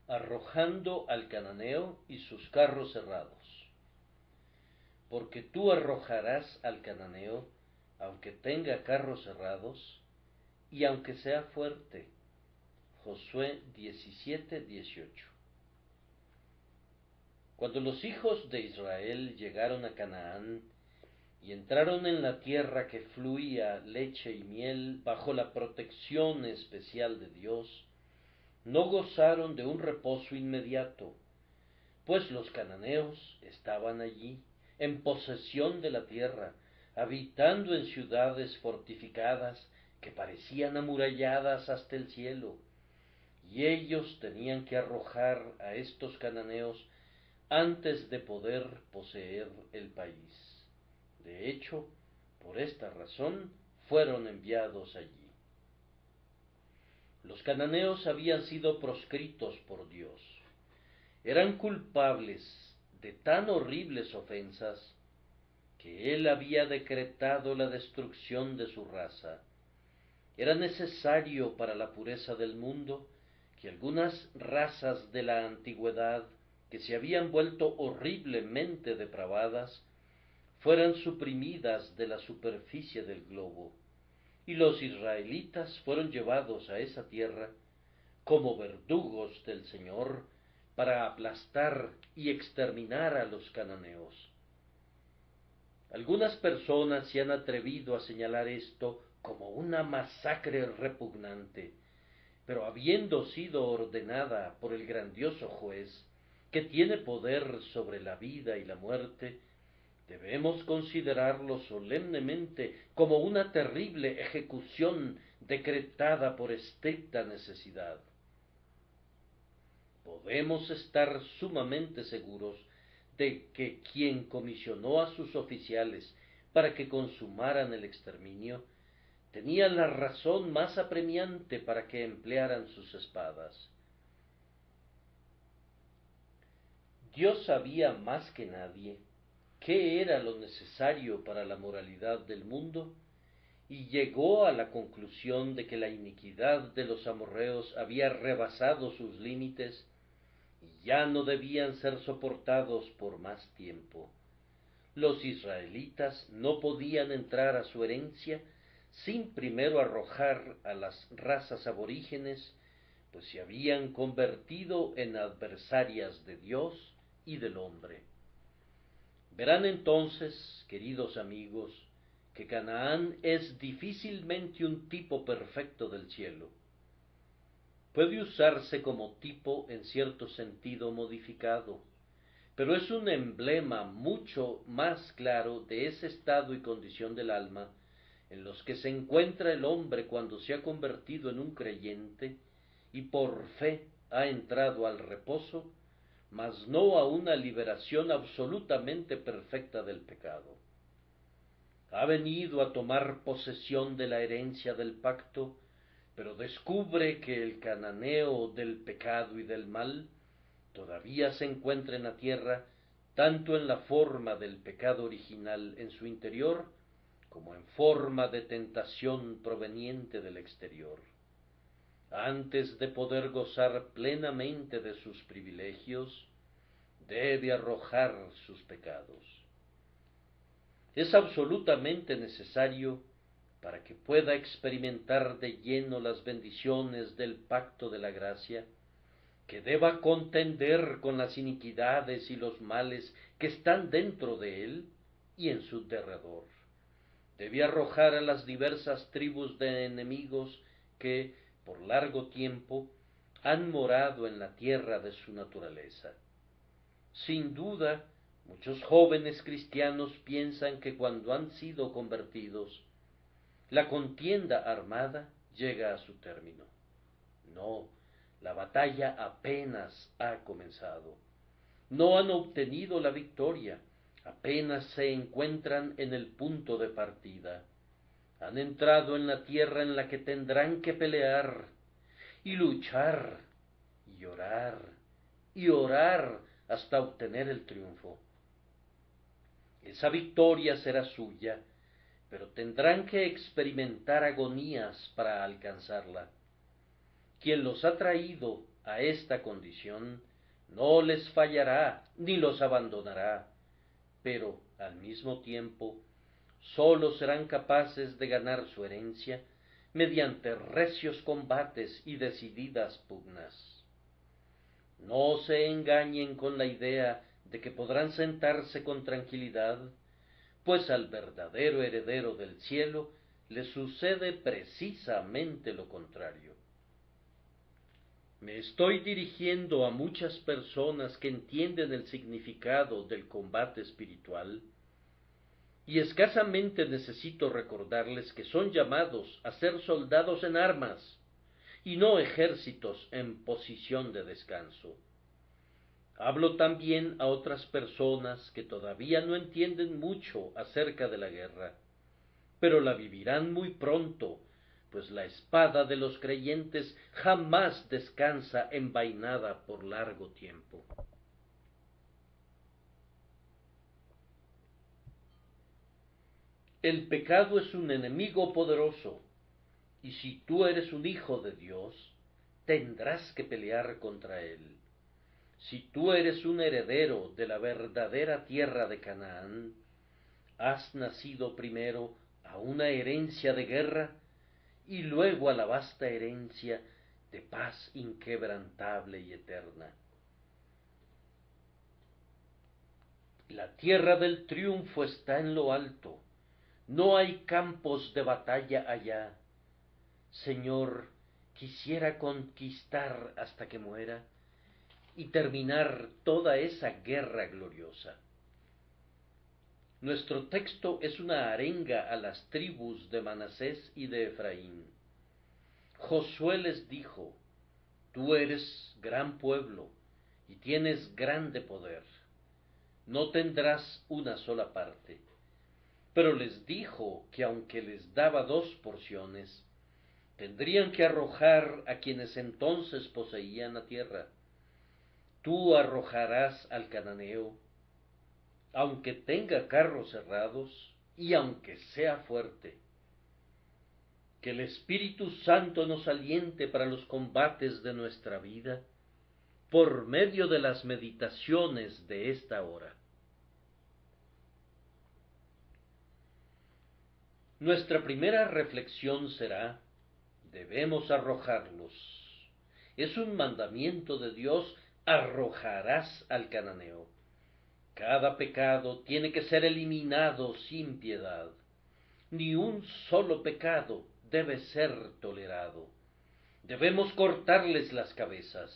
Arrojando al cananeo y sus carros cerrados. Porque tú arrojarás al cananeo, aunque tenga carros cerrados, y aunque sea fuerte. Josué 17:18. Cuando los hijos de Israel llegaron a Canaán y entraron en la tierra que fluía leche y miel bajo la protección especial de Dios, no gozaron de un reposo inmediato, pues los cananeos estaban allí, en posesión de la tierra, habitando en ciudades fortificadas que parecían amuralladas hasta el cielo, y ellos tenían que arrojar a estos cananeos antes de poder poseer el país. De hecho, por esta razón fueron enviados allí. Los cananeos habían sido proscritos por Dios. Eran culpables de tan horribles ofensas que Él había decretado la destrucción de su raza. Era necesario para la pureza del mundo que algunas razas de la antigüedad que se habían vuelto horriblemente depravadas fueran suprimidas de la superficie del globo, y los israelitas fueron llevados a esa tierra como verdugos del Señor para aplastar y exterminar a los cananeos. Algunas personas se han atrevido a señalar esto como una masacre repugnante, pero habiendo sido ordenada por el grandioso juez, que tiene poder sobre la vida y la muerte, debemos considerarlo solemnemente como una terrible ejecución decretada por estricta necesidad. Podemos estar sumamente seguros de que quien comisionó a sus oficiales para que consumaran el exterminio tenía la razón más apremiante para que emplearan sus espadas. Dios sabía más que nadie qué era lo necesario para la moralidad del mundo, y llegó a la conclusión de que la iniquidad de los amorreos había rebasado sus límites y ya no debían ser soportados por más tiempo. Los israelitas no podían entrar a su herencia sin primero arrojar a las razas aborígenes, pues se habían convertido en adversarias de Dios y del hombre. Verán entonces, queridos amigos, que Canaán es difícilmente un tipo perfecto del cielo. Puede usarse como tipo en cierto sentido modificado, pero es un emblema mucho más claro de ese estado y condición del alma en los que se encuentra el hombre cuando se ha convertido en un creyente y por fe ha entrado al reposo, mas no a una liberación absolutamente perfecta del pecado. Ha venido a tomar posesión de la herencia del pacto, pero descubre que el cananeo del pecado y del mal todavía se encuentra en la tierra, tanto en la forma del pecado original en su interior, como en forma de tentación proveniente del exterior. Antes de poder gozar plenamente de sus privilegios, debe arrojar sus pecados. Es absolutamente necesario, para que pueda experimentar de lleno las bendiciones del pacto de la gracia, que deba contender con las iniquidades y los males que están dentro de él y en su derredor. Debe arrojar a las diversas tribus de enemigos que, por largo tiempo, han morado en la tierra de su naturaleza. Sin duda, muchos jóvenes cristianos piensan que cuando han sido convertidos, la contienda armada llega a su término. No, la batalla apenas ha comenzado. No han obtenido la victoria, apenas se encuentran en el punto de partida. Han entrado en la tierra en la que tendrán que pelear y luchar y orar hasta obtener el triunfo. Esa victoria será suya, pero tendrán que experimentar agonías para alcanzarla. Quien los ha traído a esta condición no les fallará ni los abandonará, pero al mismo tiempo sólo serán capaces de ganar su herencia mediante recios combates y decididas pugnas. No se engañen con la idea de que podrán sentarse con tranquilidad, pues al verdadero heredero del cielo le sucede precisamente lo contrario. Me estoy dirigiendo a muchas personas que entienden el significado del combate espiritual, y escasamente necesito recordarles que son llamados a ser soldados en armas, y no ejércitos en posición de descanso. Hablo también a otras personas que todavía no entienden mucho acerca de la guerra, pero la vivirán muy pronto, pues la espada de los creyentes jamás descansa envainada por largo tiempo. El pecado es un enemigo poderoso, y si tú eres un hijo de Dios, tendrás que pelear contra él. Si tú eres un heredero de la verdadera tierra de Canaán, has nacido primero a una herencia de guerra y luego a la vasta herencia de paz inquebrantable y eterna. La tierra del triunfo está en lo alto, no hay campos de batalla allá. Señor, quisiera conquistar hasta que muera y terminar toda esa guerra gloriosa. Nuestro texto es una arenga a las tribus de Manasés y de Efraín. Josué les dijo: tú eres gran pueblo y tienes grande poder. No tendrás una sola parte. Pero les dijo que aunque les daba 2 porciones, tendrían que arrojar a quienes entonces poseían la tierra. Tú arrojarás al cananeo, aunque tenga carros cerrados y aunque sea fuerte. Que el Espíritu Santo nos aliente para los combates de nuestra vida por medio de las meditaciones de esta hora. Nuestra primera reflexión será: debemos arrojarlos. Es un mandamiento de Dios: arrojarás al cananeo. Cada pecado tiene que ser eliminado sin piedad. Ni un solo pecado debe ser tolerado. Debemos cortarles las cabezas.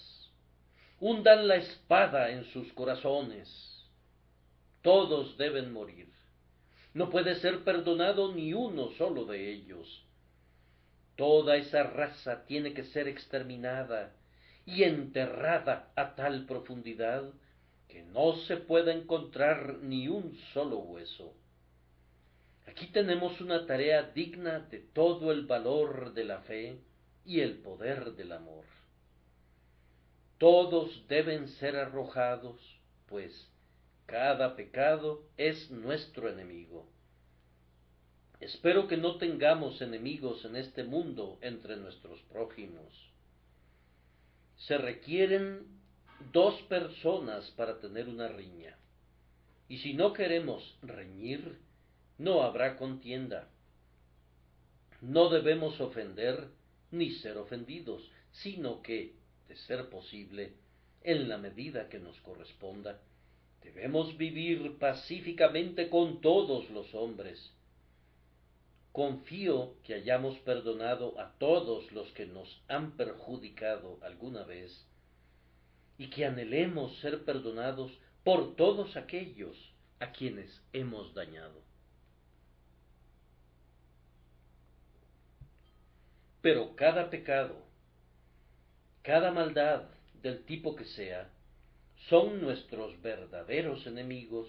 Hundan la espada en sus corazones. Todos deben morir. No puede ser perdonado ni uno solo de ellos. Toda esa raza tiene que ser exterminada y enterrada a tal profundidad que no se pueda encontrar ni un solo hueso. Aquí tenemos una tarea digna de todo el valor de la fe y el poder del amor. Todos deben ser arrojados, pues cada pecado es nuestro enemigo. Espero que no tengamos enemigos en este mundo entre nuestros prójimos. Se requieren 2 personas para tener una riña, y si no queremos reñir, no habrá contienda. No debemos ofender ni ser ofendidos, sino que, de ser posible, en la medida que nos corresponda, debemos vivir pacíficamente con todos los hombres. Confío que hayamos perdonado a todos los que nos han perjudicado alguna vez, y que anhelemos ser perdonados por todos aquellos a quienes hemos dañado. Pero cada pecado, cada maldad del tipo que sea, son nuestros verdaderos enemigos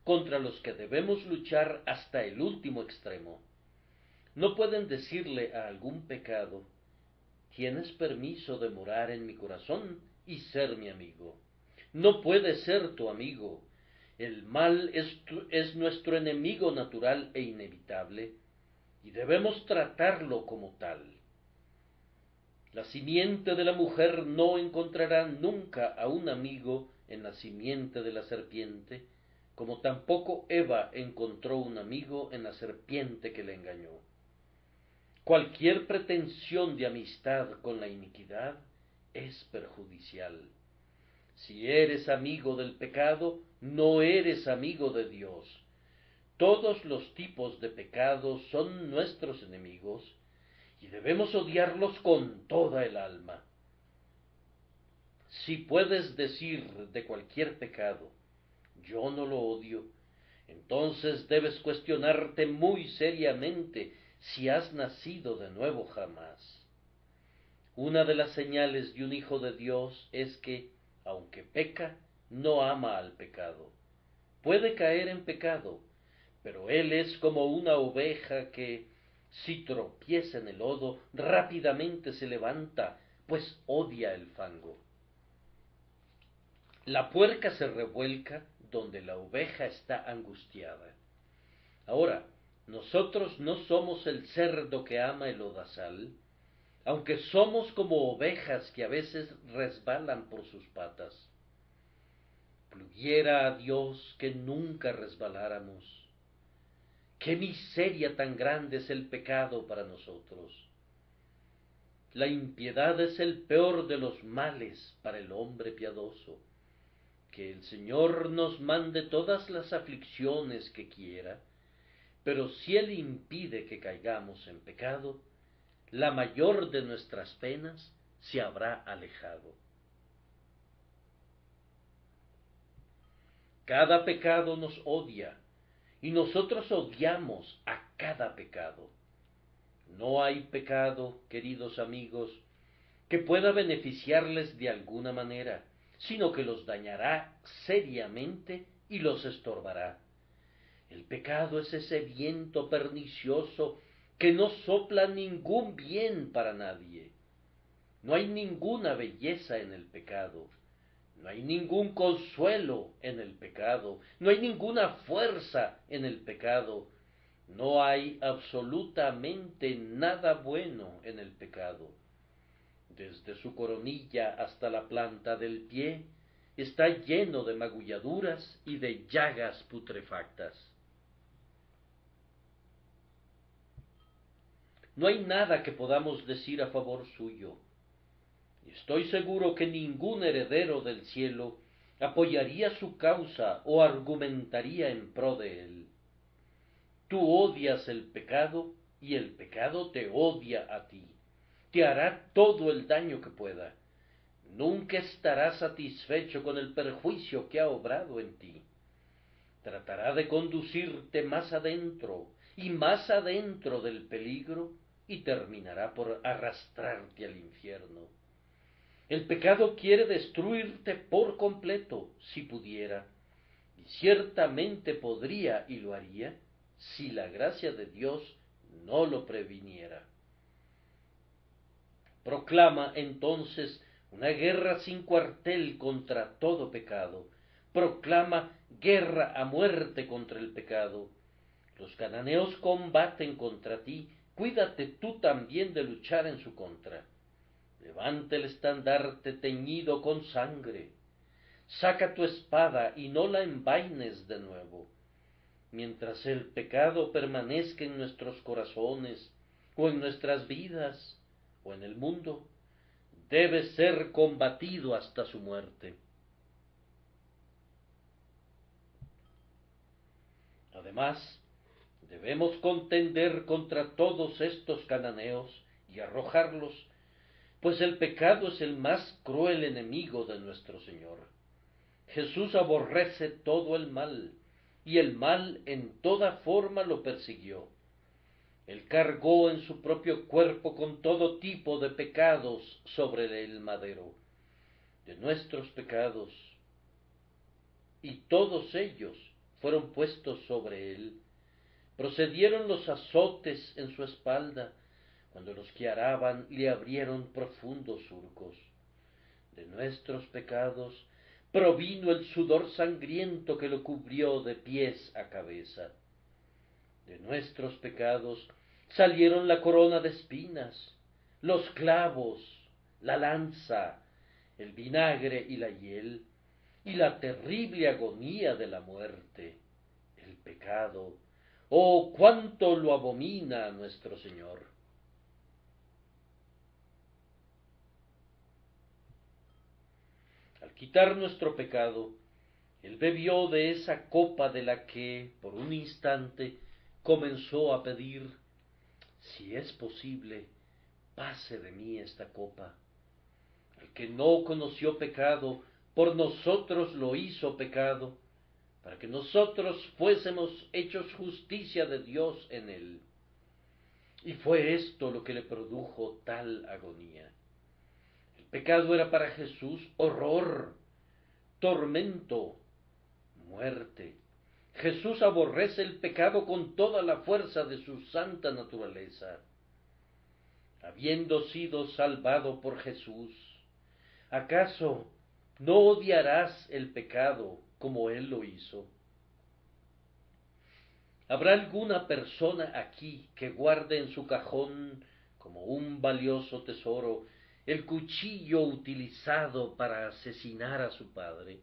contra los que debemos luchar hasta el último extremo. No pueden decirle a algún pecado: tienes permiso de morar en mi corazón y ser mi amigo. No puede ser tu amigo, El mal es nuestro enemigo natural e inevitable, y debemos tratarlo como tal. La simiente de la mujer no encontrará nunca a un amigo en la simiente de la serpiente, como tampoco Eva encontró un amigo en la serpiente que le engañó. Cualquier pretensión de amistad con la iniquidad es perjudicial. Si eres amigo del pecado, no eres amigo de Dios. Todos los tipos de pecados son nuestros enemigos y debemos odiarlos con toda el alma. Si puedes decir de cualquier pecado, yo no lo odio, entonces debes cuestionarte muy seriamente si has nacido de nuevo jamás. Una de las señales de un hijo de Dios es que, aunque peca, no ama al pecado. Puede caer en pecado, pero él es como una oveja que, si tropieza en el lodo, rápidamente se levanta, pues odia el fango. La puerca se revuelca donde la oveja está angustiada. Ahora, nosotros no somos el cerdo que ama el lodazal, aunque somos como ovejas que a veces resbalan por sus patas. Pluguiera a Dios que nunca resbaláramos. ¡Qué miseria tan grande es el pecado para nosotros! La impiedad es el peor de los males para el hombre piadoso. Que el Señor nos mande todas las aflicciones que quiera, pero si Él impide que caigamos en pecado, la mayor de nuestras penas se habrá alejado. Cada pecado nos odia, y nosotros odiamos a cada pecado. No hay pecado, queridos amigos, que pueda beneficiarles de alguna manera, sino que los dañará seriamente y los estorbará. El pecado es ese viento pernicioso que no sopla ningún bien para nadie. No hay ninguna belleza en el pecado, no hay ningún consuelo en el pecado, no hay ninguna fuerza en el pecado, no hay absolutamente nada bueno en el pecado. Desde su coronilla hasta la planta del pie está lleno de magulladuras y de llagas putrefactas. No hay nada que podamos decir a favor suyo. Y estoy seguro que ningún heredero del cielo apoyaría su causa o argumentaría en pro de él. Tú odias el pecado y el pecado te odia a ti. Te hará todo el daño que pueda. Nunca estará satisfecho con el perjuicio que ha obrado en ti. Tratará de conducirte más adentro y más adentro del peligro y terminará por arrastrarte al infierno. El pecado quiere destruirte por completo, si pudiera, y ciertamente podría y lo haría, si la gracia de Dios no lo previniera. Proclama entonces una guerra sin cuartel contra todo pecado. Proclama guerra a muerte contra el pecado. Los cananeos combaten contra ti, cuídate tú también de luchar en su contra. Levanta el estandarte teñido con sangre. Saca tu espada y no la envaines de nuevo. Mientras el pecado permanezca en nuestros corazones, o en nuestras vidas, o en el mundo, debe ser combatido hasta su muerte. Además, debemos contender contra todos estos cananeos y arrojarlos, pues el pecado es el más cruel enemigo de nuestro Señor. Jesús aborrece todo el mal, y el mal en toda forma lo persiguió. Él cargó en su propio cuerpo con todo tipo de pecados sobre el madero, de nuestros pecados, y todos ellos fueron puestos sobre él. Procedieron los azotes en su espalda, cuando los que araban le abrieron profundos surcos. De nuestros pecados provino el sudor sangriento que lo cubrió de pies a cabeza. De nuestros pecados salieron la corona de espinas, los clavos, la lanza, el vinagre y la hiel, y la terrible agonía de la muerte, el pecado. ¡Oh, cuánto lo abomina nuestro Señor! Al quitar nuestro pecado, Él bebió de esa copa de la que, por un instante, comenzó a pedir: si es posible, pase de mí esta copa. El que no conoció pecado, por nosotros lo hizo pecado, para que nosotros fuésemos hechos justicia de Dios en él. Y fue esto lo que le produjo tal agonía. El pecado era para Jesús horror, tormento, muerte. Jesús aborrece el pecado con toda la fuerza de su santa naturaleza. Habiendo sido salvado por Jesús, ¿acaso no odiarás el pecado como Él lo hizo? ¿Habrá alguna persona aquí que guarde en su cajón, como un valioso tesoro, el cuchillo utilizado para asesinar a su padre?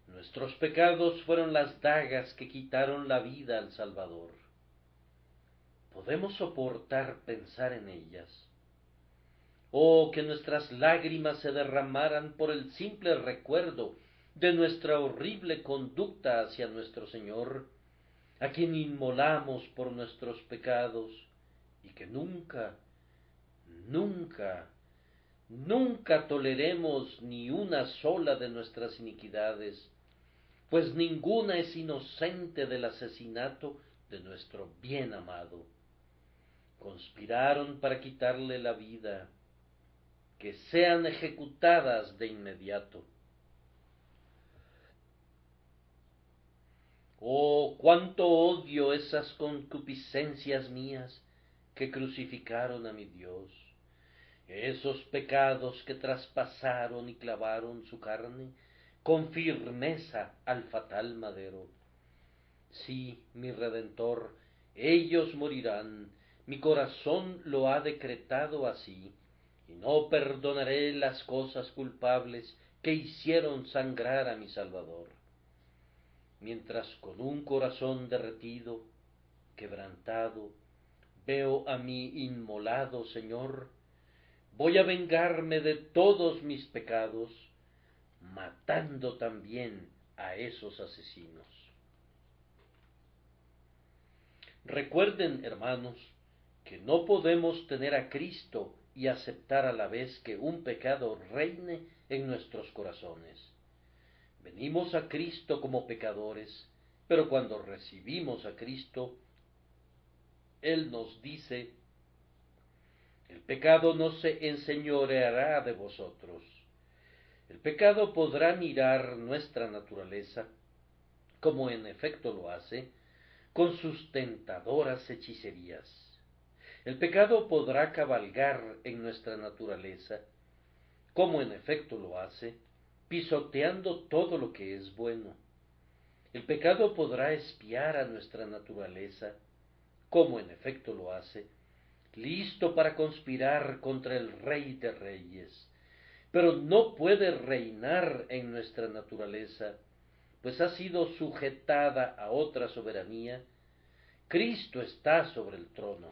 Nuestros pecados fueron las dagas que quitaron la vida al Salvador. ¿Podemos soportar pensar en ellas? Oh, que nuestras lágrimas se derramaran por el simple recuerdo de nuestra horrible conducta hacia nuestro Señor, a quien inmolamos por nuestros pecados, y que nunca, nunca, nunca toleremos ni una sola de nuestras iniquidades, pues ninguna es inocente del asesinato de nuestro bien amado. Conspiraron para quitarle la vida, que sean ejecutadas de inmediato. Oh, cuánto odio esas concupiscencias mías que crucificaron a mi Dios, esos pecados que traspasaron y clavaron su carne con firmeza al fatal madero. Sí, mi Redentor, ellos morirán, mi corazón lo ha decretado así, y no perdonaré las cosas culpables que hicieron sangrar a mi Salvador. Mientras con un corazón derretido, quebrantado, veo a mi inmolado Señor, voy a vengarme de todos mis pecados, matando también a esos asesinos. Recuerden, hermanos, que no podemos tener a Cristo y aceptar a la vez que un pecado reine en nuestros corazones. Venimos a Cristo como pecadores, pero cuando recibimos a Cristo, Él nos dice: el pecado no se enseñoreará de vosotros. El pecado podrá mirar nuestra naturaleza, como en efecto lo hace, con sus tentadoras hechicerías. El pecado podrá cabalgar en nuestra naturaleza, como en efecto lo hace, pisoteando todo lo que es bueno. El pecado podrá espiar a nuestra naturaleza, como en efecto lo hace, listo para conspirar contra el Rey de Reyes, pero no puede reinar en nuestra naturaleza, pues ha sido sujetada a otra soberanía. Cristo está sobre el trono.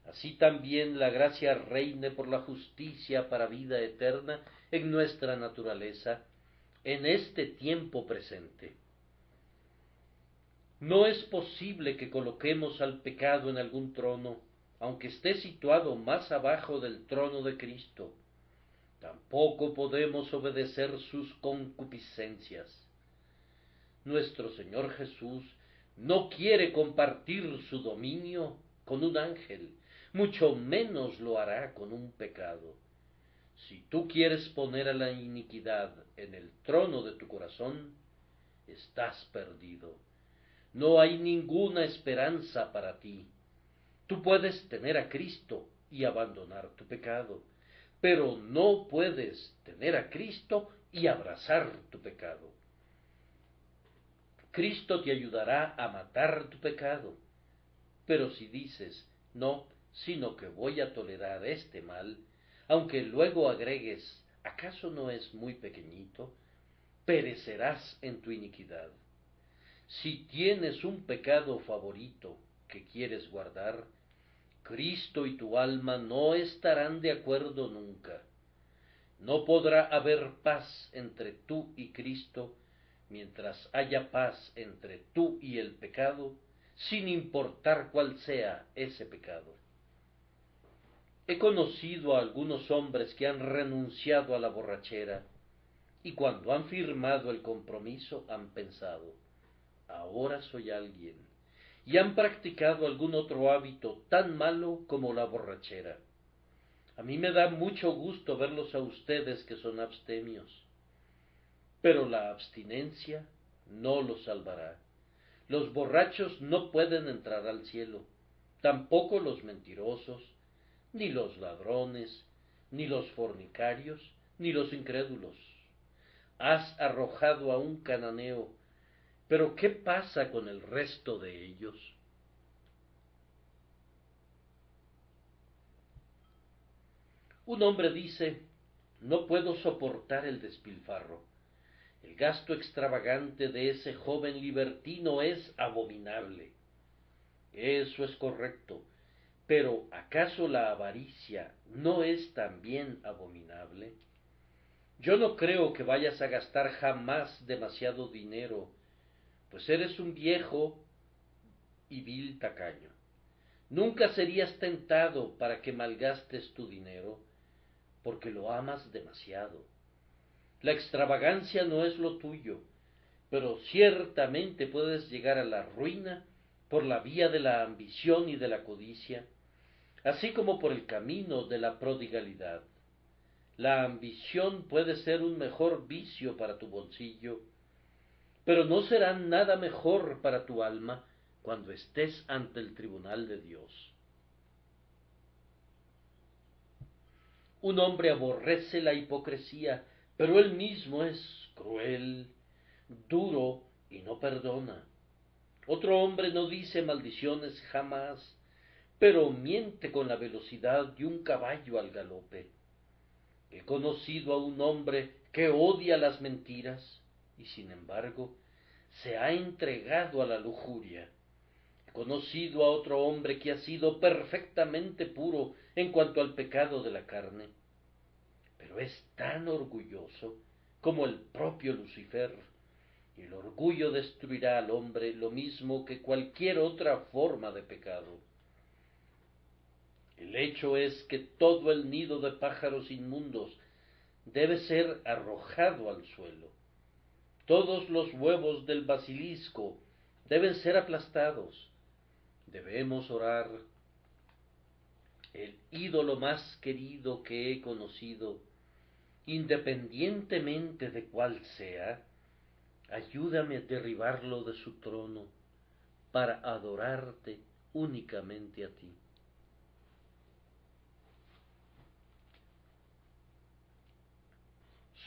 Así también la gracia reine por la justicia para vida eterna en nuestra naturaleza, en este tiempo presente. No es posible que coloquemos al pecado en algún trono, aunque esté situado más abajo del trono de Cristo. Tampoco podemos obedecer sus concupiscencias. Nuestro Señor Jesús no quiere compartir su dominio con un ángel, mucho menos lo hará con un pecado. Si tú quieres poner a la iniquidad en el trono de tu corazón, estás perdido. No hay ninguna esperanza para ti. Tú puedes tener a Cristo y abandonar tu pecado. pero no puedes tener a Cristo y abrazar tu pecado. Cristo te ayudará a matar tu pecado, pero si dices, no, sino que voy a tolerar este mal, aunque luego agregues, ¿acaso no es muy pequeñito? Perecerás en tu iniquidad. Si tienes un pecado favorito que quieres guardar, Cristo y tu alma no estarán de acuerdo nunca. No podrá haber paz entre tú y Cristo mientras haya paz entre tú y el pecado, sin importar cuál sea ese pecado. He conocido a algunos hombres que han renunciado a la borrachera y cuando han firmado el compromiso han pensado, ahora soy alguien, y han practicado algún otro hábito tan malo como la borrachera. A mí me da mucho gusto verlos a ustedes que son abstemios, pero la abstinencia no los salvará. Los borrachos no pueden entrar al cielo, tampoco los mentirosos, ni los ladrones, ni los fornicarios, ni los incrédulos. Has arrojado a un cananeo, pero ¿qué pasa con el resto de ellos? Un hombre dice, no puedo soportar el despilfarro. El gasto extravagante de ese joven libertino es abominable. Eso es correcto, pero ¿acaso la avaricia no es también abominable? Yo no creo que vayas a gastar jamás demasiado dinero, pues eres un viejo y vil tacaño. Nunca serías tentado para que malgastes tu dinero, porque lo amas demasiado. La extravagancia no es lo tuyo, pero ciertamente puedes llegar a la ruina por la vía de la ambición y de la codicia, así como por el camino de la prodigalidad. La ambición puede ser un mejor vicio para tu bolsillo, pero no será nada mejor para tu alma cuando estés ante el tribunal de Dios. Un hombre aborrece la hipocresía, pero él mismo es cruel, duro y no perdona. Otro hombre no dice maldiciones jamás, pero miente con la velocidad de un caballo al galope. He conocido a un hombre que odia las mentiras y sin embargo se ha entregado a la lujuria. He conocido a otro hombre que ha sido perfectamente puro en cuanto al pecado de la carne, pero es tan orgulloso como el propio Lucifer, y el orgullo destruirá al hombre lo mismo que cualquier otra forma de pecado. El hecho es que todo el nido de pájaros inmundos debe ser arrojado al suelo. Todos los huevos del basilisco deben ser aplastados. Debemos orar. El ídolo más querido que he conocido, independientemente de cuál sea, ayúdame a derribarlo de su trono para adorarte únicamente a ti.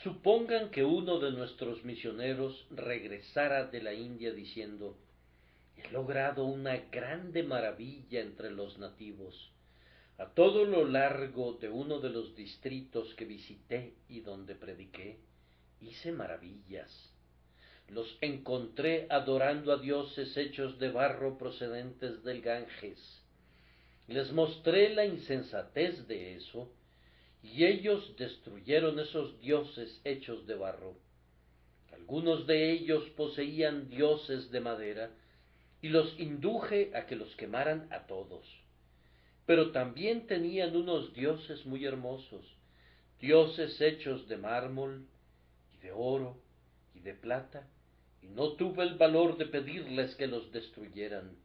Supongan que uno de nuestros misioneros regresara de la India diciendo, he logrado una grande maravilla entre los nativos. A todo lo largo de uno de los distritos que visité y donde prediqué, hice maravillas. Los encontré adorando a dioses hechos de barro procedentes del Ganges. Les mostré la insensatez de eso, y ellos destruyeron esos dioses hechos de barro. Algunos de ellos poseían dioses de madera, y los induje a que los quemaran a todos. Pero también tenían unos dioses muy hermosos, dioses hechos de mármol, y de oro, y de plata, y no tuve el valor de pedirles que los destruyeran.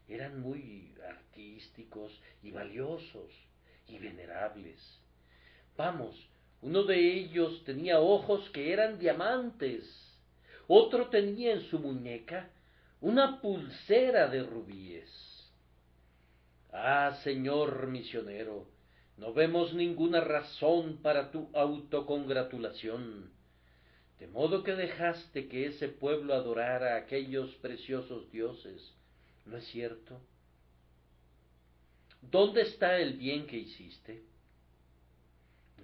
Eran muy artísticos y valiosos y venerables. Vamos, uno de ellos tenía ojos que eran diamantes, otro tenía en su muñeca una pulsera de rubíes. Ah, señor misionero, No vemos ninguna razón para tu autocongratulación, de modo que dejaste que ese pueblo adorara a aquellos preciosos dioses, ¿no es cierto? ¿Dónde está el bien que hiciste?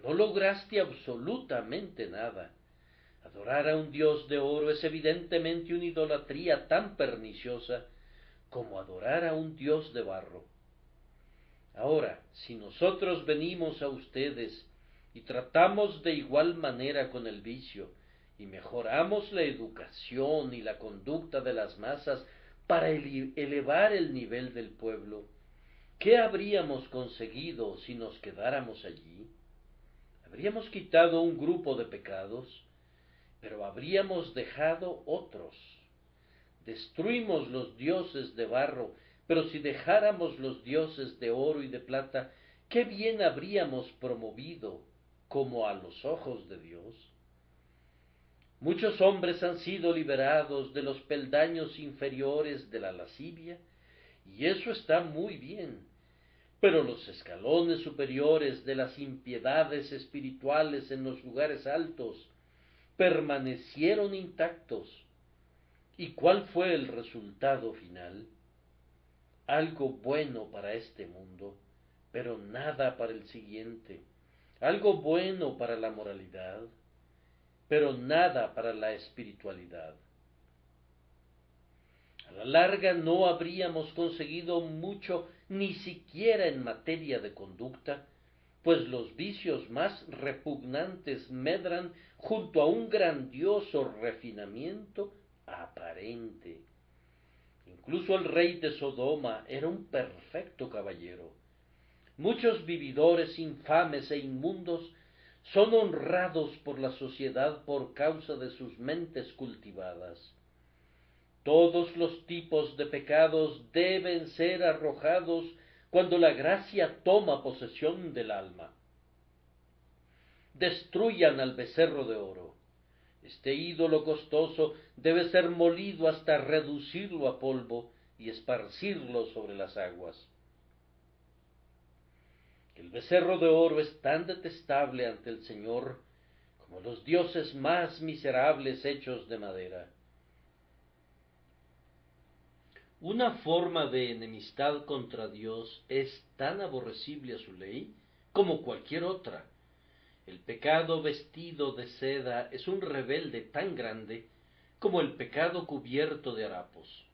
No lograste absolutamente nada. Adorar a un dios de oro es evidentemente una idolatría tan perniciosa como adorar a un dios de barro. Ahora, si nosotros venimos a ustedes y tratamos de igual manera con el vicio, y mejoramos la educación y la conducta de las masas para elevar el nivel del pueblo, ¿qué habríamos conseguido si nos quedáramos allí? Habríamos quitado un grupo de pecados, pero habríamos dejado otros. Destruimos los dioses de barro, pero si dejáramos los dioses de oro y de plata, ¿qué bien habríamos promovido como a los ojos de Dios? Muchos hombres han sido liberados de los peldaños inferiores de la lascivia, y eso está muy bien, pero los escalones superiores de las impiedades espirituales en los lugares altos permanecieron intactos. ¿Y cuál fue el resultado final? Algo bueno para este mundo, pero nada para el siguiente. Algo bueno para la moralidad, pero nada para la espiritualidad. A la larga no habríamos conseguido mucho ni siquiera en materia de conducta, pues los vicios más repugnantes medran junto a un grandioso refinamiento aparente. Incluso el rey de Sodoma era un perfecto caballero. Muchos vividores infames e inmundos son honrados por la sociedad por causa de sus mentes cultivadas. Todos los tipos de pecados deben ser arrojados cuando la gracia toma posesión del alma. Destruyan al becerro de oro. Este ídolo costoso debe ser molido hasta reducirlo a polvo y esparcirlo sobre las aguas. El becerro de oro es tan detestable ante el Señor como los dioses más miserables hechos de madera. Una forma de enemistad contra Dios es tan aborrecible a su ley como cualquier otra. El pecado vestido de seda es un rebelde tan grande como el pecado cubierto de harapos.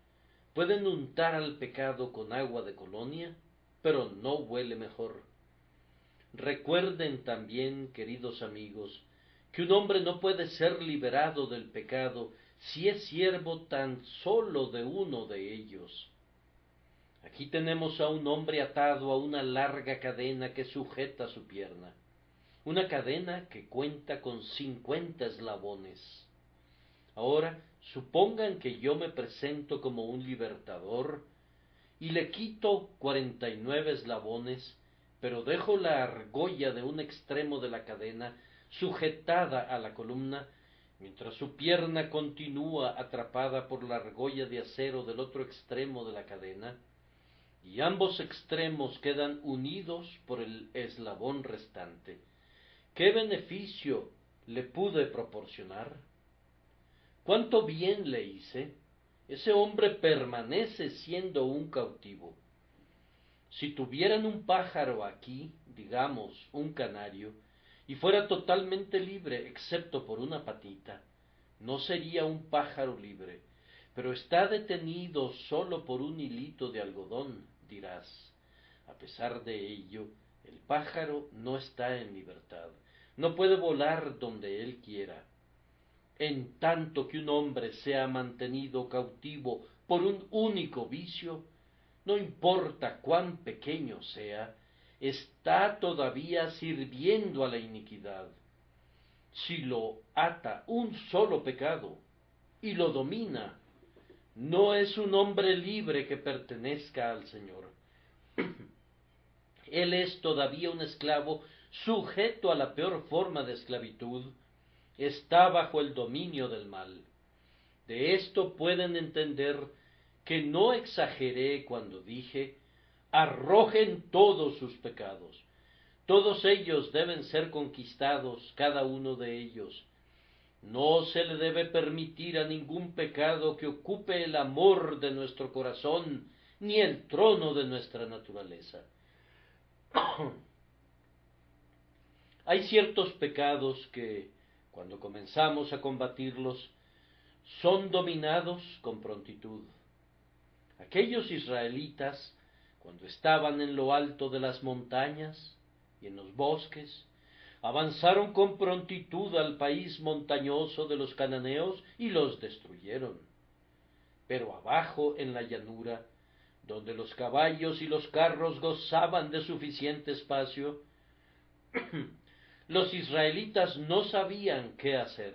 Pueden untar al pecado con agua de colonia, pero no huele mejor. Recuerden también, queridos amigos, que un hombre no puede ser liberado del pecado si es siervo tan solo de uno de ellos. Aquí tenemos a un hombre atado a una larga cadena que sujeta su pierna, una cadena que cuenta con 50 eslabones. Ahora, supongan que yo me presento como un libertador y le quito 49 eslabones, pero dejo la argolla de un extremo de la cadena sujetada a la columna, mientras su pierna continúa atrapada por la argolla de acero del otro extremo de la cadena, y ambos extremos quedan unidos por el eslabón restante. ¿Qué beneficio le pude proporcionar? ¿Cuánto bien le hice? Ese hombre permanece siendo un cautivo. Si tuvieran un pájaro aquí, digamos un canario, y fuera totalmente libre excepto por una patita, no sería un pájaro libre, pero está detenido solo por un hilito de algodón, dirás. A pesar de ello, el pájaro no está en libertad, no puede volar donde él quiera. En tanto que un hombre sea mantenido cautivo por un único vicio, no importa cuán pequeño sea, está todavía sirviendo a la iniquidad. Si lo ata un solo pecado y lo domina, no es un hombre libre que pertenezca al Señor. Él es todavía un esclavo sujeto a la peor forma de esclavitud, está bajo el dominio del mal. De esto pueden entender que no exageré cuando dije, arrojen todos sus pecados. Todos ellos deben ser conquistados, cada uno de ellos. No se le debe permitir a ningún pecado que ocupe el amor de nuestro corazón, ni el trono de nuestra naturaleza. Hay ciertos pecados que, cuando comenzamos a combatirlos, son dominados con prontitud. Aquellos israelitas, cuando estaban en lo alto de las montañas y en los bosques, avanzaron con prontitud al país montañoso de los cananeos y los destruyeron. Pero abajo en la llanura, donde los caballos y los carros gozaban de suficiente espacio, los israelitas no sabían qué hacer.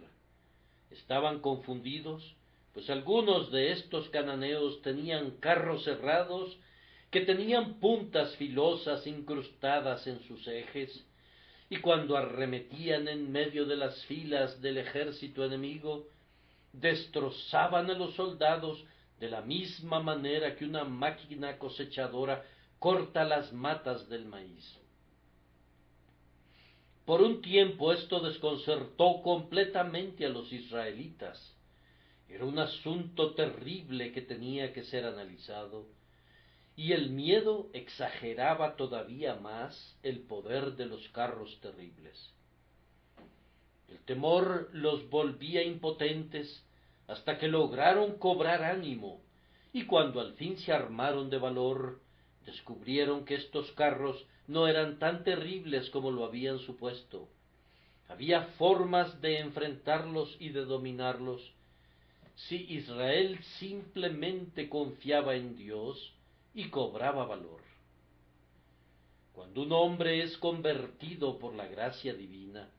Estaban confundidos, pues algunos de estos cananeos tenían carros cerrados que tenían puntas filosas incrustadas en sus ejes, y cuando arremetían en medio de las filas del ejército enemigo, destrozaban a los soldados de la misma manera que una máquina cosechadora corta las matas del maíz. Por un tiempo esto desconcertó completamente a los israelitas. Era un asunto terrible que tenía que ser analizado, y el miedo exageraba todavía más el poder de los carros terribles. El temor los volvía impotentes hasta que lograron cobrar ánimo, y cuando al fin se armaron de valor, descubrieron que estos carros no eran tan terribles como lo habían supuesto. Había formas de enfrentarlos y de dominarlos. Si Israel simplemente confiaba en Dios y cobraba valor. Cuando un hombre es convertido por la gracia divina,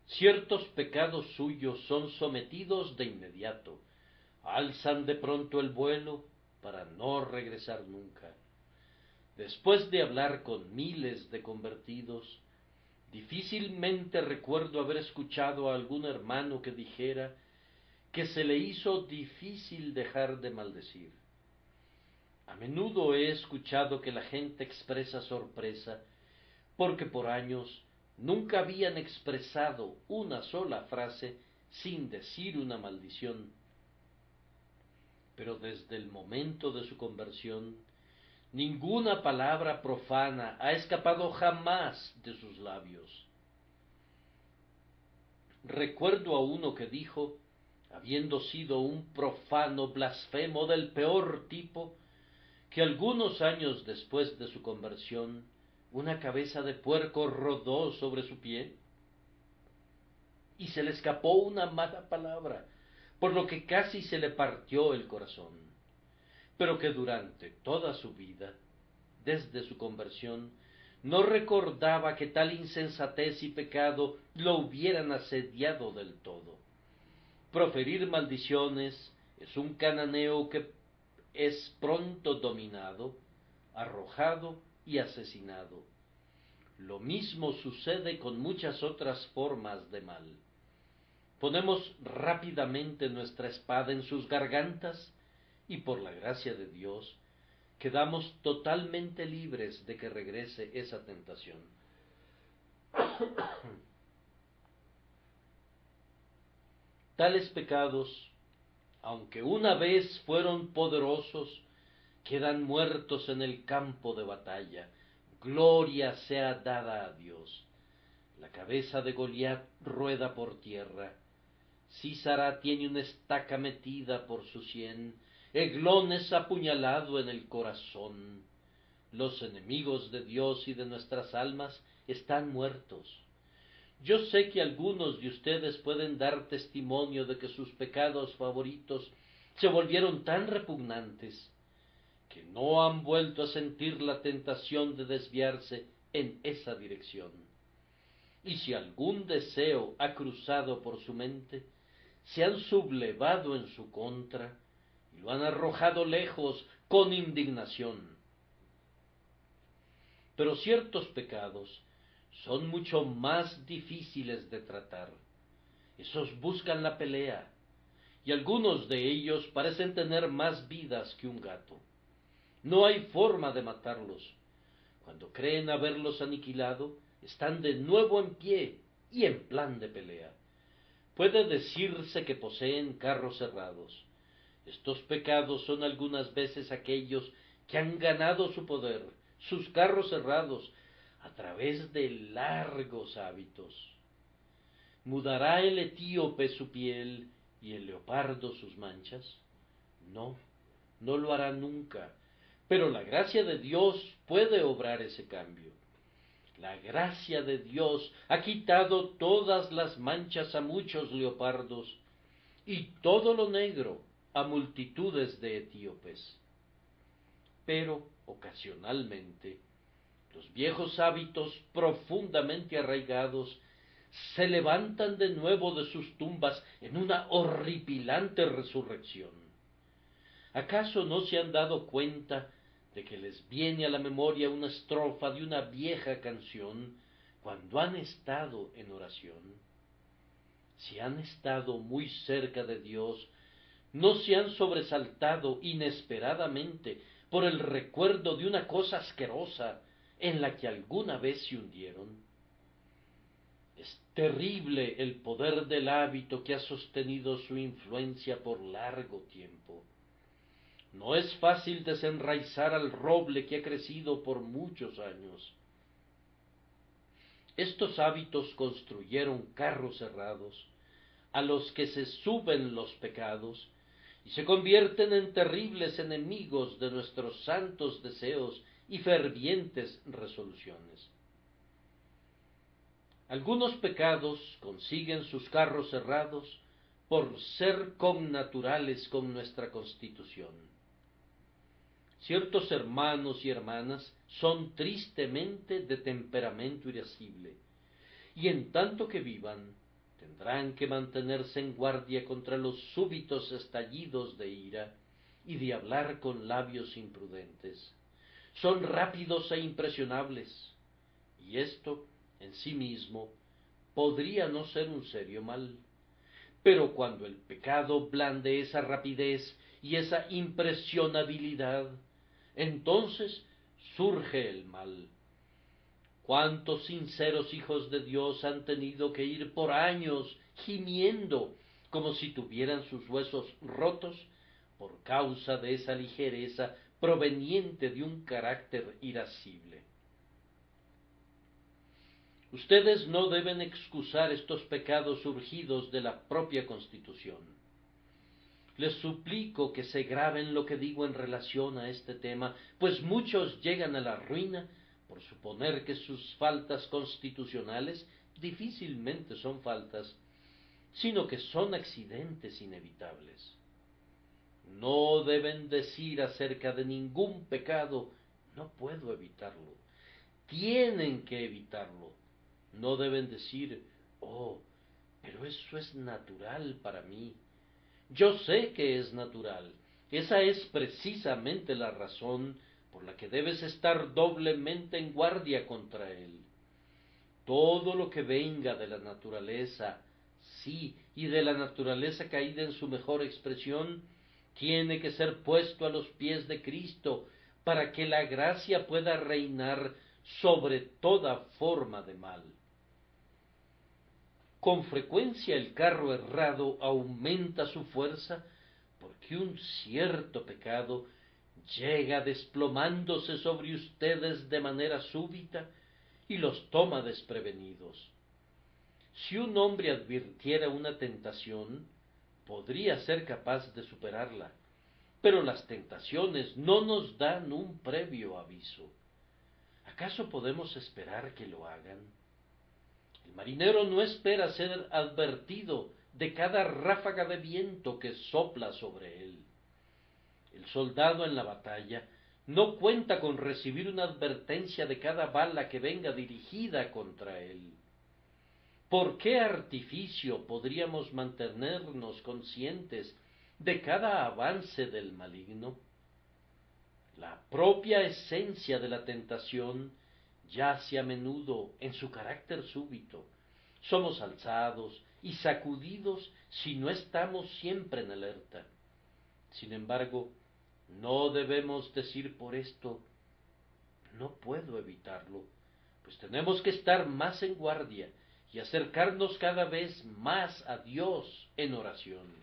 ciertos pecados suyos son sometidos de inmediato, alzan de pronto el vuelo para no regresar nunca. Después de hablar con miles de convertidos, difícilmente recuerdo haber escuchado a algún hermano que dijera que se le hizo difícil dejar de maldecir. A menudo he escuchado que la gente expresa sorpresa porque por años nunca habían expresado una sola frase sin decir una maldición. Pero desde el momento de su conversión, ninguna palabra profana ha escapado jamás de sus labios. Recuerdo a uno que dijo, habiendo sido un profano blasfemo del peor tipo, que algunos años después de su conversión, una cabeza de puerco rodó sobre su pie y se le escapó una mala palabra, por lo que casi se le partió el corazón, pero que durante toda su vida, desde su conversión, no recordaba que tal insensatez y pecado lo hubieran asediado del todo. Proferir maldiciones es un cananeo que es pronto dominado, arrojado y asesinado. Lo mismo sucede con muchas otras formas de mal. Ponemos rápidamente nuestra espada en sus gargantas y por la gracia de Dios quedamos totalmente libres de que regrese esa tentación. Tales pecados, aunque una vez fueron poderosos, quedan muertos en el campo de batalla. Gloria sea dada a Dios. La cabeza de Goliat rueda por tierra. Sísara tiene una estaca metida por su sien. Eglón es apuñalado en el corazón. Los enemigos de Dios y de nuestras almas están muertos. Yo sé que algunos de ustedes pueden dar testimonio de que sus pecados favoritos se volvieron tan repugnantes que no han vuelto a sentir la tentación de desviarse en esa dirección. Y si algún deseo ha cruzado por su mente, se han sublevado en su contra y lo han arrojado lejos con indignación. Pero ciertos pecados son mucho más difíciles de tratar. Esos buscan la pelea, y algunos de ellos parecen tener más vidas que un gato. No hay forma de matarlos. Cuando creen haberlos aniquilado, están de nuevo en pie y en plan de pelea. Puede decirse que poseen carros cerrados. Estos pecados son algunas veces aquellos que han ganado su poder, sus carros cerrados, a través de largos hábitos. ¿Mudará el etíope su piel y el leopardo sus manchas? No, no lo hará nunca, pero la gracia de Dios puede obrar ese cambio. La gracia de Dios ha quitado todas las manchas a muchos leopardos y todo lo negro a multitudes de etíopes. Pero, ocasionalmente, los viejos hábitos profundamente arraigados se levantan de nuevo de sus tumbas en una horripilante resurrección. ¿Acaso no se han dado cuenta de que les viene a la memoria una estrofa de una vieja canción cuando han estado en oración? Si han estado muy cerca de Dios, ¿no se han sobresaltado inesperadamente por el recuerdo de una cosa asquerosa en la que alguna vez se hundieron? Es terrible el poder del hábito que ha sostenido su influencia por largo tiempo. No es fácil desenraizar al roble que ha crecido por muchos años. Estos hábitos construyeron carros cerrados, a los que se suben los pecados, y se convierten en terribles enemigos de nuestros santos deseos y fervientes resoluciones. Algunos pecados consiguen sus carros cerrados por ser connaturales con nuestra constitución. Ciertos hermanos y hermanas son tristemente de temperamento irascible, y en tanto que vivan, tendrán que mantenerse en guardia contra los súbitos estallidos de ira y de hablar con labios imprudentes. Son rápidos e impresionables, y esto en sí mismo podría no ser un serio mal. Pero cuando el pecado blande esa rapidez y esa impresionabilidad, entonces surge el mal. ¿Cuántos sinceros hijos de Dios han tenido que ir por años gimiendo como si tuvieran sus huesos rotos por causa de esa ligereza proveniente de un carácter irascible? Ustedes no deben excusar estos pecados surgidos de la propia Constitución. Les suplico que se graben lo que digo en relación a este tema, pues muchos llegan a la ruina por suponer que sus faltas constitucionales difícilmente son faltas, sino que son accidentes inevitables. No deben decir acerca de ningún pecado, no puedo evitarlo. Tienen que evitarlo. No deben decir, oh, pero eso es natural para mí. Yo sé que es natural. Esa es precisamente la razón por la que debes estar doblemente en guardia contra él. Todo lo que venga de la naturaleza, sí, y de la naturaleza caída en su mejor expresión, tiene que ser puesto a los pies de Cristo para que la gracia pueda reinar sobre toda forma de mal. Con frecuencia el carro errado aumenta su fuerza porque un cierto pecado llega desplomándose sobre ustedes de manera súbita y los toma desprevenidos. Si un hombre advirtiera una tentación, podría ser capaz de superarla, pero las tentaciones no nos dan un previo aviso. ¿Acaso podemos esperar que lo hagan? El marinero no espera ser advertido de cada ráfaga de viento que sopla sobre él. El soldado en la batalla no cuenta con recibir una advertencia de cada bala que venga dirigida contra él. ¿Por qué artificio podríamos mantenernos conscientes de cada avance del maligno? La propia esencia de la tentación yace a menudo en su carácter súbito. Somos alzados y sacudidos si no estamos siempre en alerta. Sin embargo, no debemos decir por esto, no puedo evitarlo, pues tenemos que estar más en guardia y acercarnos cada vez más a Dios en oración.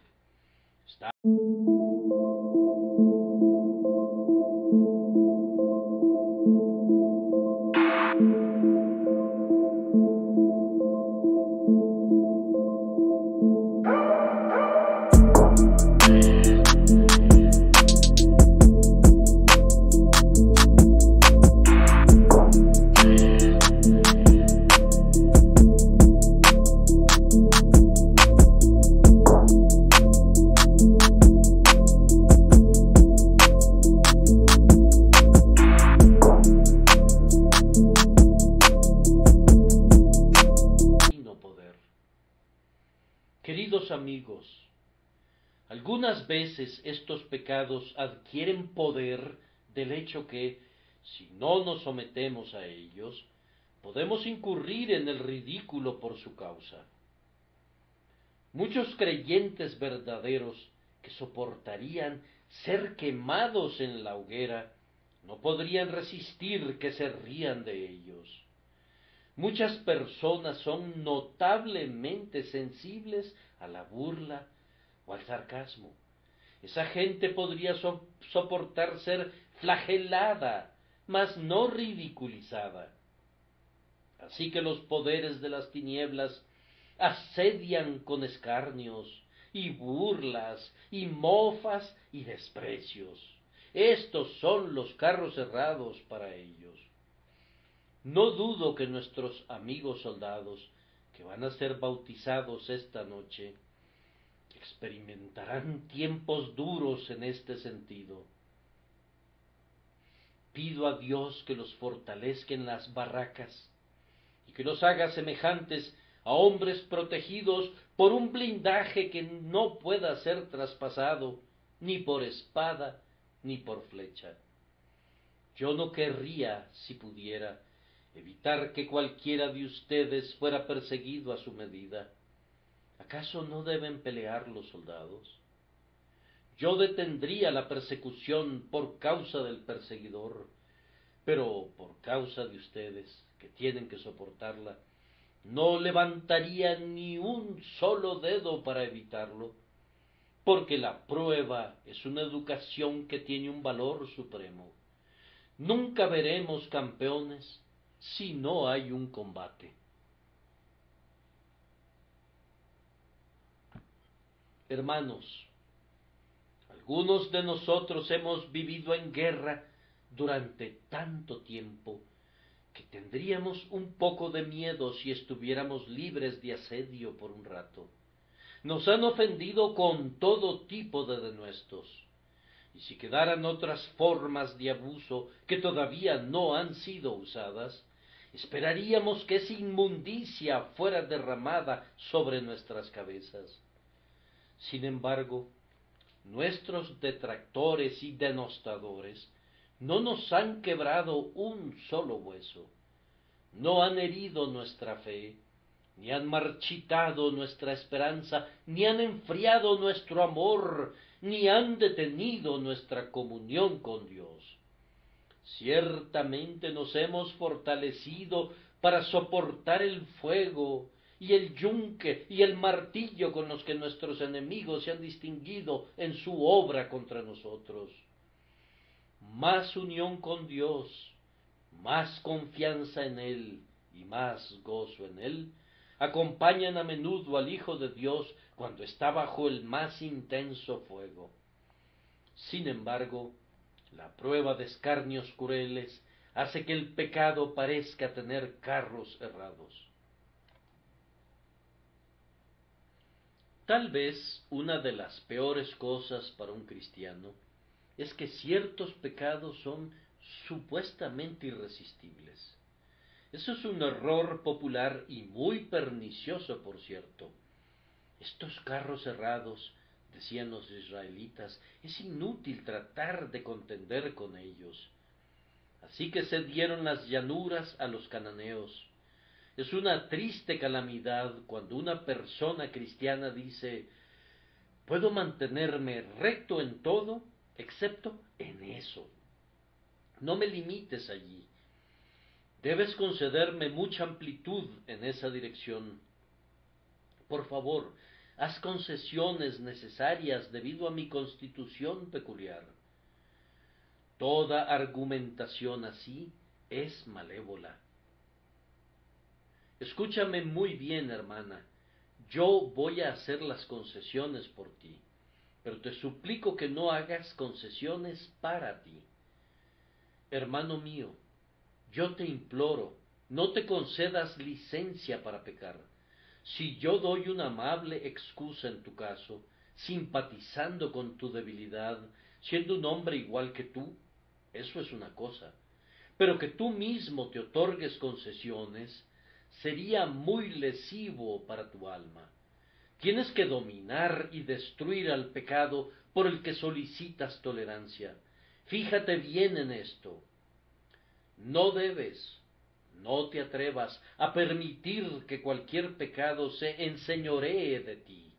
Queridos amigos, algunas veces estos pecados adquieren poder del hecho que, si no nos sometemos a ellos, podemos incurrir en el ridículo por su causa. Muchos creyentes verdaderos que soportarían ser quemados en la hoguera no podrían resistir que se rían de ellos. Muchas personas son notablemente sensibles a la burla o al sarcasmo. Esa gente podría soportar ser flagelada, mas no ridiculizada. Así que los poderes de las tinieblas asedian con escarnios y burlas y mofas y desprecios. Estos son los carros cerrados para ellos. No dudo que nuestros amigos soldados, que van a ser bautizados esta noche, experimentarán tiempos duros en este sentido. Pido a Dios que los fortalezca en las barracas y que los haga semejantes a hombres protegidos por un blindaje que no pueda ser traspasado ni por espada ni por flecha. Yo no querría, si pudiera, evitar que cualquiera de ustedes fuera perseguido a su medida. ¿Acaso no deben pelear los soldados? Yo detendría la persecución por causa del perseguidor, pero por causa de ustedes, que tienen que soportarla, no levantaría ni un solo dedo para evitarlo, porque la prueba es una educación que tiene un valor supremo. Nunca veremos campeones si no hay un combate. Hermanos, algunos de nosotros hemos vivido en guerra durante tanto tiempo que tendríamos un poco de miedo si estuviéramos libres de asedio por un rato. Nos han ofendido con todo tipo de denuestos, y si quedaran otras formas de abuso que todavía no han sido usadas, esperaríamos que esa inmundicia fuera derramada sobre nuestras cabezas. Sin embargo, nuestros detractores y denostadores no nos han quebrado un solo hueso, no han herido nuestra fe, ni han marchitado nuestra esperanza, ni han enfriado nuestro amor, ni han detenido nuestra comunión con Dios. Ciertamente nos hemos fortalecido para soportar el fuego y el yunque y el martillo con los que nuestros enemigos se han distinguido en su obra contra nosotros. Más unión con Dios, más confianza en Él y más gozo en Él acompañan a menudo al Hijo de Dios cuando está bajo el más intenso fuego. Sin embargo, la prueba de escarnios crueles hace que el pecado parezca tener carros errados. Tal vez una de las peores cosas para un cristiano es que ciertos pecados son supuestamente irresistibles. Eso es un error popular y muy pernicioso, por cierto. Estos carros cerrados, decían los israelitas, es inútil tratar de contender con ellos. Así que se dieron las llanuras a los cananeos. Es una triste calamidad cuando una persona cristiana dice: puedo mantenerme recto en todo, excepto en eso. No me limites allí. Debes concederme mucha amplitud en esa dirección. Por favor, haz concesiones necesarias debido a mi constitución peculiar. Toda argumentación así es malévola. Escúchame muy bien, hermana. Yo voy a hacer las concesiones por ti, pero te suplico que no hagas concesiones para ti. Hermano mío, yo te imploro, no te concedas licencia para pecar. Si yo doy una amable excusa en tu caso, simpatizando con tu debilidad, siendo un hombre igual que tú, eso es una cosa. Pero que tú mismo te otorgues concesiones sería muy lesivo para tu alma. Tienes que dominar y destruir al pecado por el que solicitas tolerancia. Fíjate bien en esto. No debes, no te atrevas a permitir que cualquier pecado se enseñoree de ti.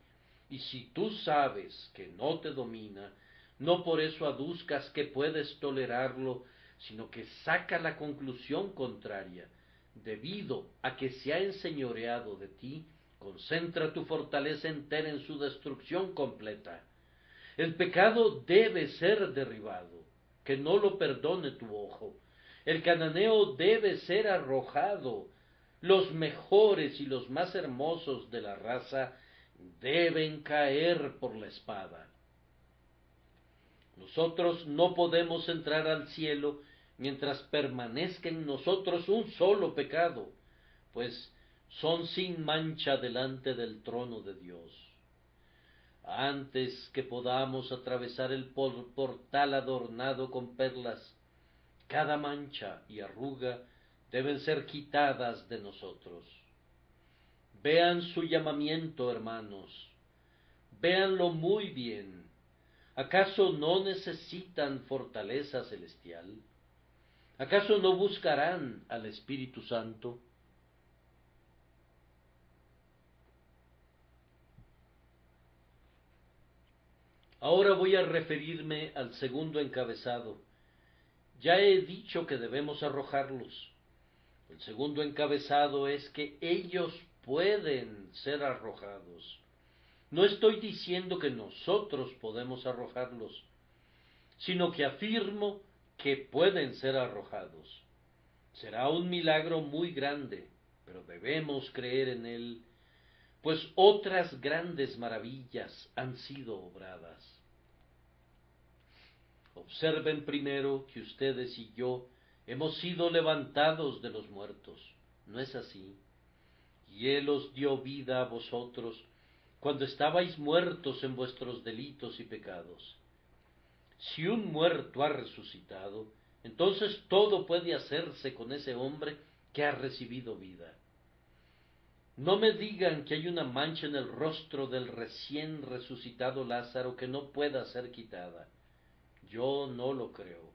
Y si tú sabes que no te domina, no por eso aduzcas que puedes tolerarlo, sino que saca la conclusión contraria. Debido a que se ha enseñoreado de ti, concentra tu fortaleza entera en su destrucción completa. El pecado debe ser derribado, que no lo perdone tu ojo. El cananeo debe ser arrojado. Los mejores y los más hermosos de la raza deben caer por la espada. Nosotros no podemos entrar al cielo mientras permanezca en nosotros un solo pecado, pues son sin mancha delante del trono de Dios. Antes que podamos atravesar el portal adornado con perlas, cada mancha y arruga deben ser quitadas de nosotros. Vean su llamamiento, hermanos, véanlo muy bien. ¿Acaso no necesitan fortaleza celestial? ¿Acaso no buscarán al Espíritu Santo? Ahora voy a referirme al segundo encabezado. Ya he dicho que debemos arrojarlos. El segundo encabezado es que ellos pueden ser arrojados. No estoy diciendo que nosotros podemos arrojarlos, sino que afirmo que pueden ser arrojados. Será un milagro muy grande, pero debemos creer en él, pues otras grandes maravillas han sido obradas. Observen primero que ustedes y yo hemos sido levantados de los muertos. ¿No es así? Y Él os dio vida a vosotros cuando estabais muertos en vuestros delitos y pecados. Si un muerto ha resucitado, entonces todo puede hacerse con ese hombre que ha recibido vida. No me digan que hay una mancha en el rostro del recién resucitado Lázaro que no pueda ser quitada. Yo no lo creo.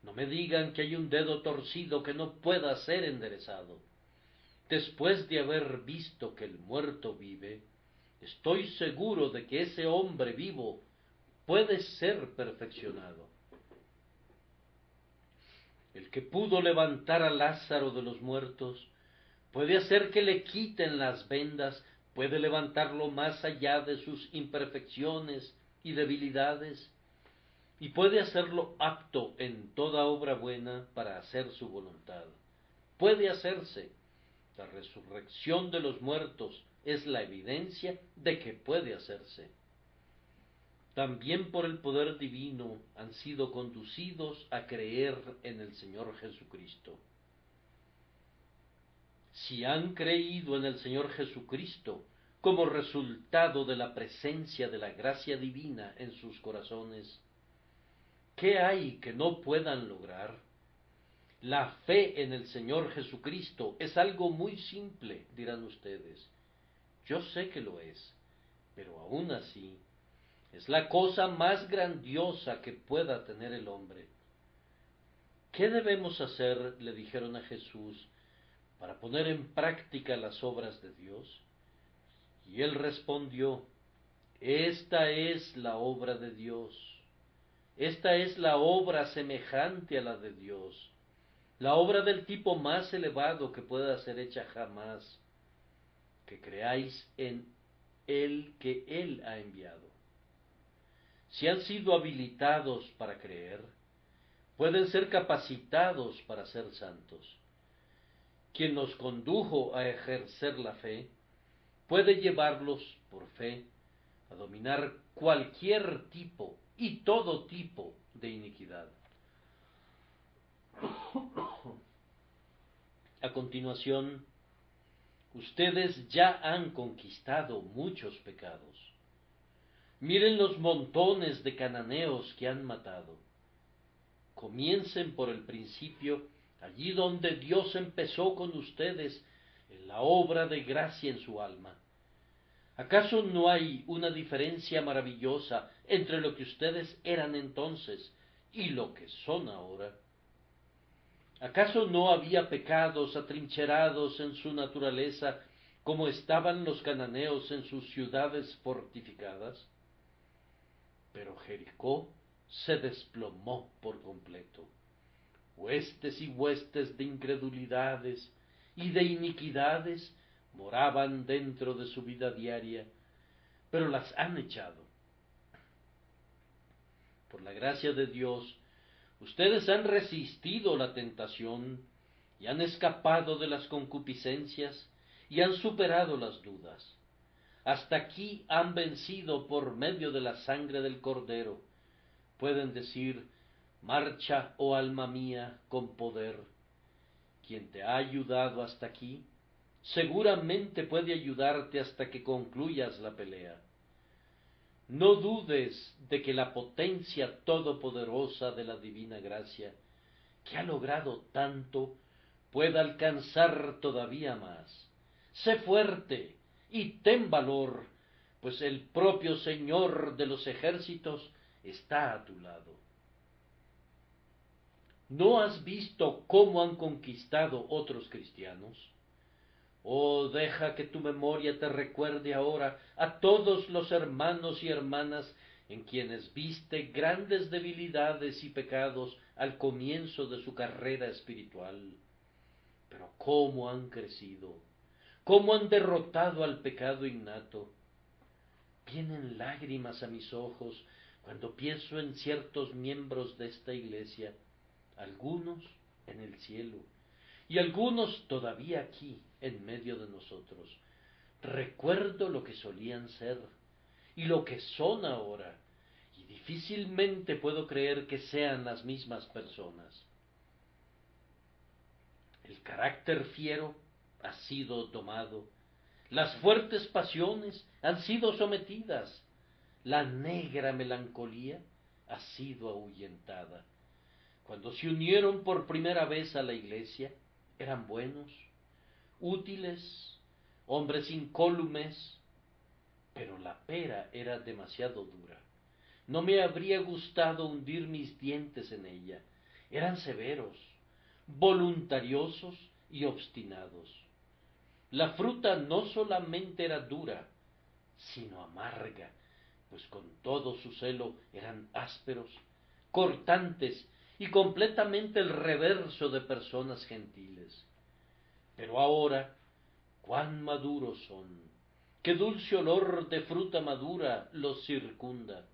No me digan que hay un dedo torcido que no pueda ser enderezado. Después de haber visto que el muerto vive, estoy seguro de que ese hombre vivo puede ser perfeccionado. El que pudo levantar a Lázaro de los muertos, puede hacer que le quiten las vendas, puede levantarlo más allá de sus imperfecciones y debilidades, y puede hacerlo apto en toda obra buena para hacer su voluntad. Puede hacerse. La resurrección de los muertos es la evidencia de que puede hacerse. También por el poder divino han sido conducidos a creer en el Señor Jesucristo. Si han creído en el Señor Jesucristo como resultado de la presencia de la gracia divina en sus corazones, ¿qué hay que no puedan lograr? La fe en el Señor Jesucristo es algo muy simple, dirán ustedes. Yo sé que lo es, pero aún así es la cosa más grandiosa que pueda tener el hombre. ¿Qué debemos hacer?, le dijeron a Jesús, para poner en práctica las obras de Dios. Y él respondió: esta es la obra de Dios. Esta es la obra semejante a la de Dios. la obra del tipo más elevado que pueda ser hecha jamás, que creáis en el que Él ha enviado. Si han sido habilitados para creer, pueden ser capacitados para ser santos. Quien los condujo a ejercer la fe, puede llevarlos por fe a dominar cualquier tipo y todo tipo de iniquidad. A continuación, ustedes ya han conquistado muchos pecados. Miren los montones de cananeos que han matado. Comiencen por el principio, allí donde Dios empezó con ustedes en la obra de gracia en su alma. ¿Acaso no hay una diferencia maravillosa entre lo que ustedes eran entonces y lo que son ahora? ¿Acaso no había pecados atrincherados en su naturaleza como estaban los cananeos en sus ciudades fortificadas? Pero Jericó se desplomó por completo. Huestes y huestes de incredulidades y de iniquidades moraban dentro de su vida diaria, pero las han echado. Por la gracia de Dios, ustedes han resistido la tentación y han escapado de las concupiscencias y han superado las dudas. Hasta aquí han vencido por medio de la sangre del Cordero. Pueden decir: marcha, oh alma mía, con poder. Quien te ha ayudado hasta aquí, seguramente puede ayudarte hasta que concluyas la pelea. No dudes de que la potencia todopoderosa de la divina gracia, que ha logrado tanto, pueda alcanzar todavía más. Sé fuerte y ten valor, pues el propio Señor de los ejércitos está a tu lado. ¿No has visto cómo han conquistado otros cristianos? Oh, deja que tu memoria te recuerde ahora a todos los hermanos y hermanas en quienes viste grandes debilidades y pecados al comienzo de su carrera espiritual. Pero cómo han crecido, cómo han derrotado al pecado innato. Vienen lágrimas a mis ojos cuando pienso en ciertos miembros de esta iglesia, algunos en el cielo y algunos todavía aquí en medio de nosotros. Recuerdo lo que solían ser y lo que son ahora, y difícilmente puedo creer que sean las mismas personas. El carácter fiero ha sido domado, las fuertes pasiones han sido sometidas, la negra melancolía ha sido ahuyentada. Cuando se unieron por primera vez a la iglesia, eran buenos, útiles, hombres incólumes, pero la pera era demasiado dura. No me habría gustado hundir mis dientes en ella. Eran severos, voluntariosos y obstinados. La fruta no solamente era dura, sino amarga, pues con todo su celo eran ásperos, cortantes y completamente el reverso de personas gentiles. Pero ahora, cuán maduros son, qué dulce olor de fruta madura los circunda,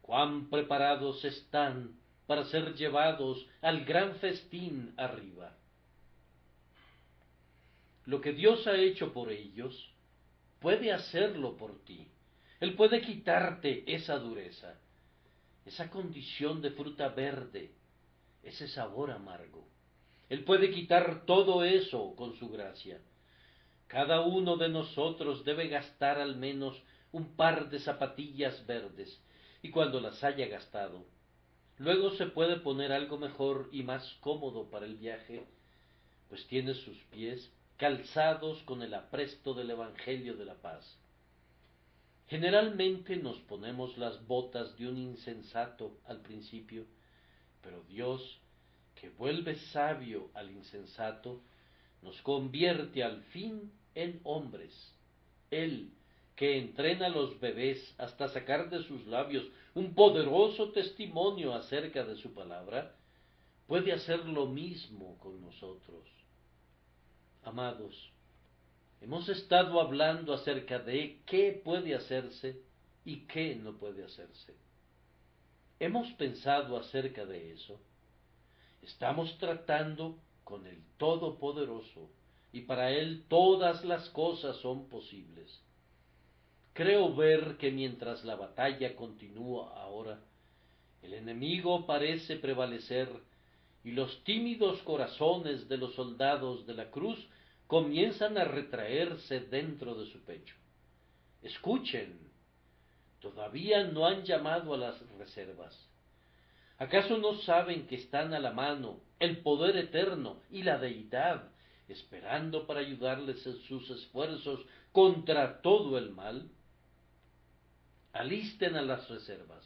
cuán preparados están para ser llevados al gran festín arriba. Lo que Dios ha hecho por ellos, puede hacerlo por ti. Él puede quitarte esa dureza, esa condición de fruta verde, ese sabor amargo. Él puede quitar todo eso con su gracia. Cada uno de nosotros debe gastar al menos un par de zapatillas verdes, y cuando las haya gastado, luego se puede poner algo mejor y más cómodo para el viaje, pues tiene sus pies calzados con el apresto del Evangelio de la paz. Generalmente nos ponemos las botas de un insensato al principio, pero Dios, que vuelve sabio al insensato, nos convierte al fin en hombres. Él, que entrena a los bebés hasta sacar de sus labios un poderoso testimonio acerca de su palabra, puede hacer lo mismo con nosotros. Amados, hemos estado hablando acerca de qué puede hacerse y qué no puede hacerse. ¿Hemos pensado acerca de eso? Estamos tratando con el Todopoderoso, y para Él todas las cosas son posibles. Creo ver que mientras la batalla continúa ahora, el enemigo parece prevalecer, y los tímidos corazones de los soldados de la cruz comienzan a retraerse dentro de su pecho. Escuchen, todavía no han llamado a las reservas. ¿Acaso no saben que están a la mano el poder eterno y la deidad, esperando para ayudarles en sus esfuerzos contra todo el mal? Alisten a las reservas,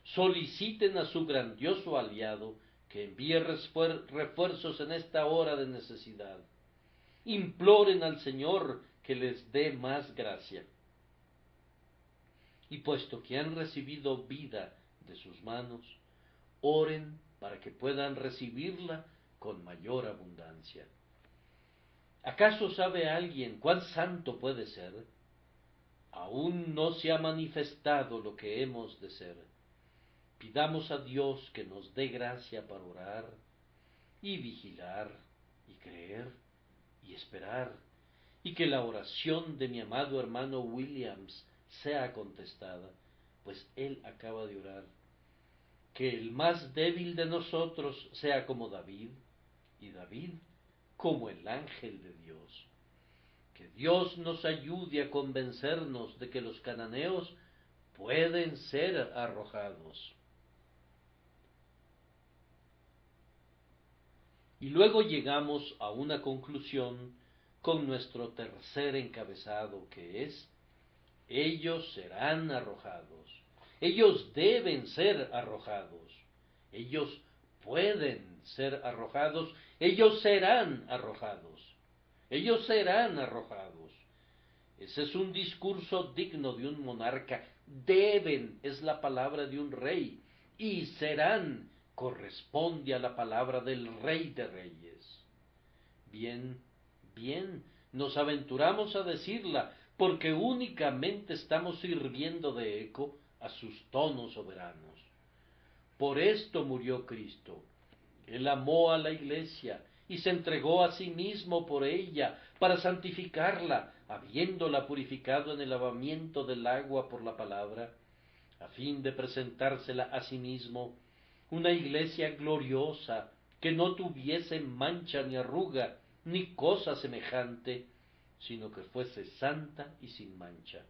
soliciten a su grandioso aliado que envíe refuerzos en esta hora de necesidad. Imploren al Señor que les dé más gracia. Y puesto que han recibido vida de sus manos, oren para que puedan recibirla con mayor abundancia. ¿Acaso sabe alguien cuán santo puede ser? Aún no se ha manifestado lo que hemos de ser. Pidamos a Dios que nos dé gracia para orar y vigilar y creer y esperar, y que la oración de mi amado hermano Williams sea contestada, pues él acaba de orar. Que el más débil de nosotros sea como David, y David como el ángel de Dios. Que Dios nos ayude a convencernos de que los cananeos pueden ser arrojados. Y luego llegamos a una conclusión con nuestro tercer encabezado, que es: ellos serán arrojados. Ellos deben ser arrojados. Ellos pueden ser arrojados. Ellos serán arrojados. Ellos serán arrojados. Ese es un discurso digno de un monarca. Deben es la palabra de un rey. Y serán corresponde a la palabra del Rey de Reyes. Bien, bien, nos aventuramos a decirla, porque únicamente estamos sirviendo de eco a sus tonos soberanos. Por esto murió Cristo. Él amó a la Iglesia y se entregó a sí mismo por ella, para santificarla, habiéndola purificado en el lavamiento del agua por la palabra, a fin de presentársela a sí mismo, una Iglesia gloriosa, que no tuviese mancha ni arruga, ni cosa semejante, sino que fuese santa y sin mancha.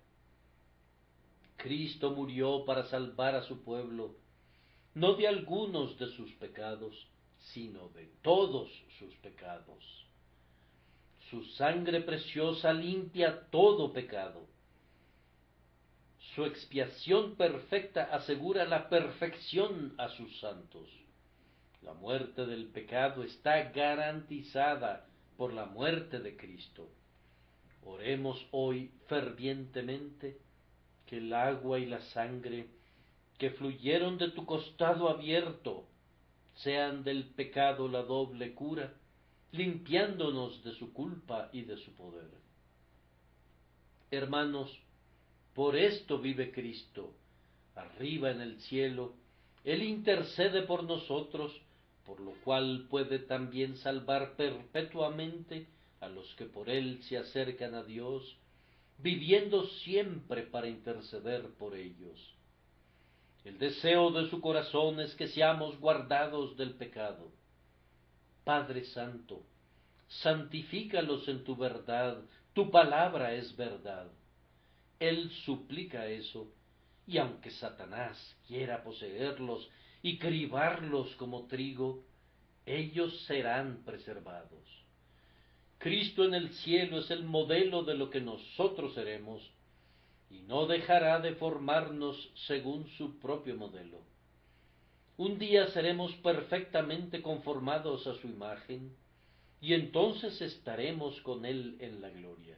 Cristo murió para salvar a su pueblo, no de algunos de sus pecados, sino de todos sus pecados. Su sangre preciosa limpia todo pecado. Su expiación perfecta asegura la perfección a sus santos. La muerte del pecado está garantizada por la muerte de Cristo. Oremos hoy fervientemente que el agua y la sangre que fluyeron de tu costado abierto sean del pecado la doble cura, limpiándonos de su culpa y de su poder. Hermanos, por esto vive Cristo, arriba en el cielo. Él intercede por nosotros, por lo cual puede también salvar perpetuamente a los que por Él se acercan a Dios, viviendo siempre para interceder por ellos. El deseo de su corazón es que seamos guardados del pecado. Padre Santo, santifícalos en tu verdad, tu palabra es verdad. Él suplica eso, y aunque Satanás quiera poseerlos y cribarlos como trigo, ellos serán preservados. Cristo en el cielo es el modelo de lo que nosotros seremos, y no dejará de formarnos según su propio modelo. Un día seremos perfectamente conformados a su imagen, y entonces estaremos con Él en la gloria.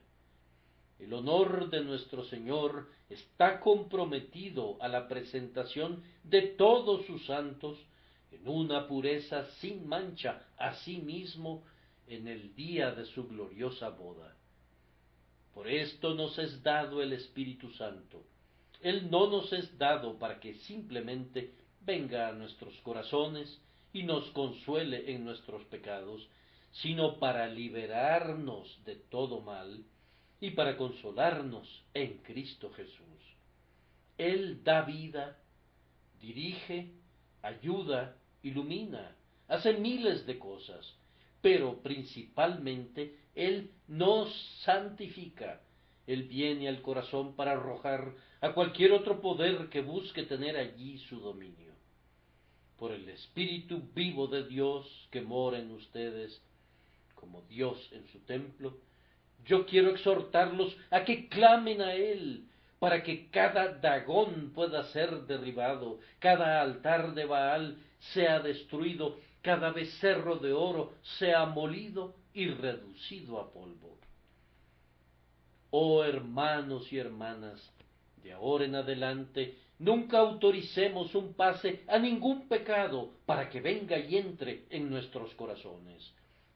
El honor de nuestro Señor está comprometido a la presentación de todos sus santos en una pureza sin mancha a sí mismo en el día de su gloriosa boda. Por esto nos es dado el Espíritu Santo. Él no nos es dado para que simplemente venga a nuestros corazones y nos consuele en nuestros pecados, sino para liberarnos de todo mal y para consolarnos en Cristo Jesús. Él da vida, dirige, ayuda, ilumina, hace miles de cosas, pero principalmente Él nos santifica. Él viene al corazón para arrojar a cualquier otro poder que busque tener allí su dominio. Por el Espíritu vivo de Dios que mora en ustedes, como Dios en su templo, yo quiero exhortarlos a que clamen a Él, para que cada Dagón pueda ser derribado, cada altar de Baal sea destruido, cada becerro de oro sea molido y reducido a polvo. Oh hermanos y hermanas, de ahora en adelante nunca autoricemos un pase a ningún pecado para que venga y entre en nuestros corazones.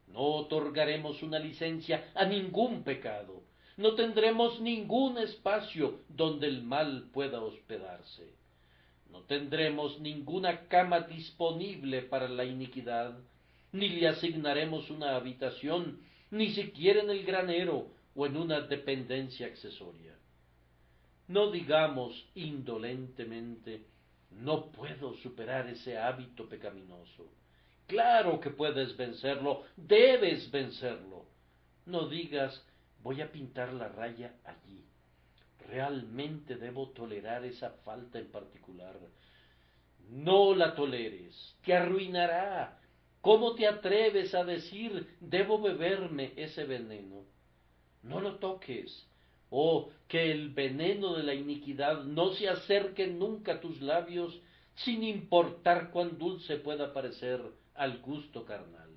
No otorgaremos una licencia a ningún pecado. No tendremos ningún espacio donde el mal pueda hospedarse. No tendremos ninguna cama disponible para la iniquidad, ni le asignaremos una habitación, ni siquiera en el granero o en una dependencia accesoria. No digamos indolentemente, no puedo superar ese hábito pecaminoso. Claro que puedes vencerlo, debes vencerlo. No digas, voy a pintar la raya allí. ¿Realmente debo tolerar esa falta en particular? No la toleres, te arruinará. ¿Cómo te atreves a decir, debo beberme ese veneno? No lo toques. Oh, que el veneno de la iniquidad no se acerque nunca a tus labios, sin importar cuán dulce pueda parecer al gusto carnal.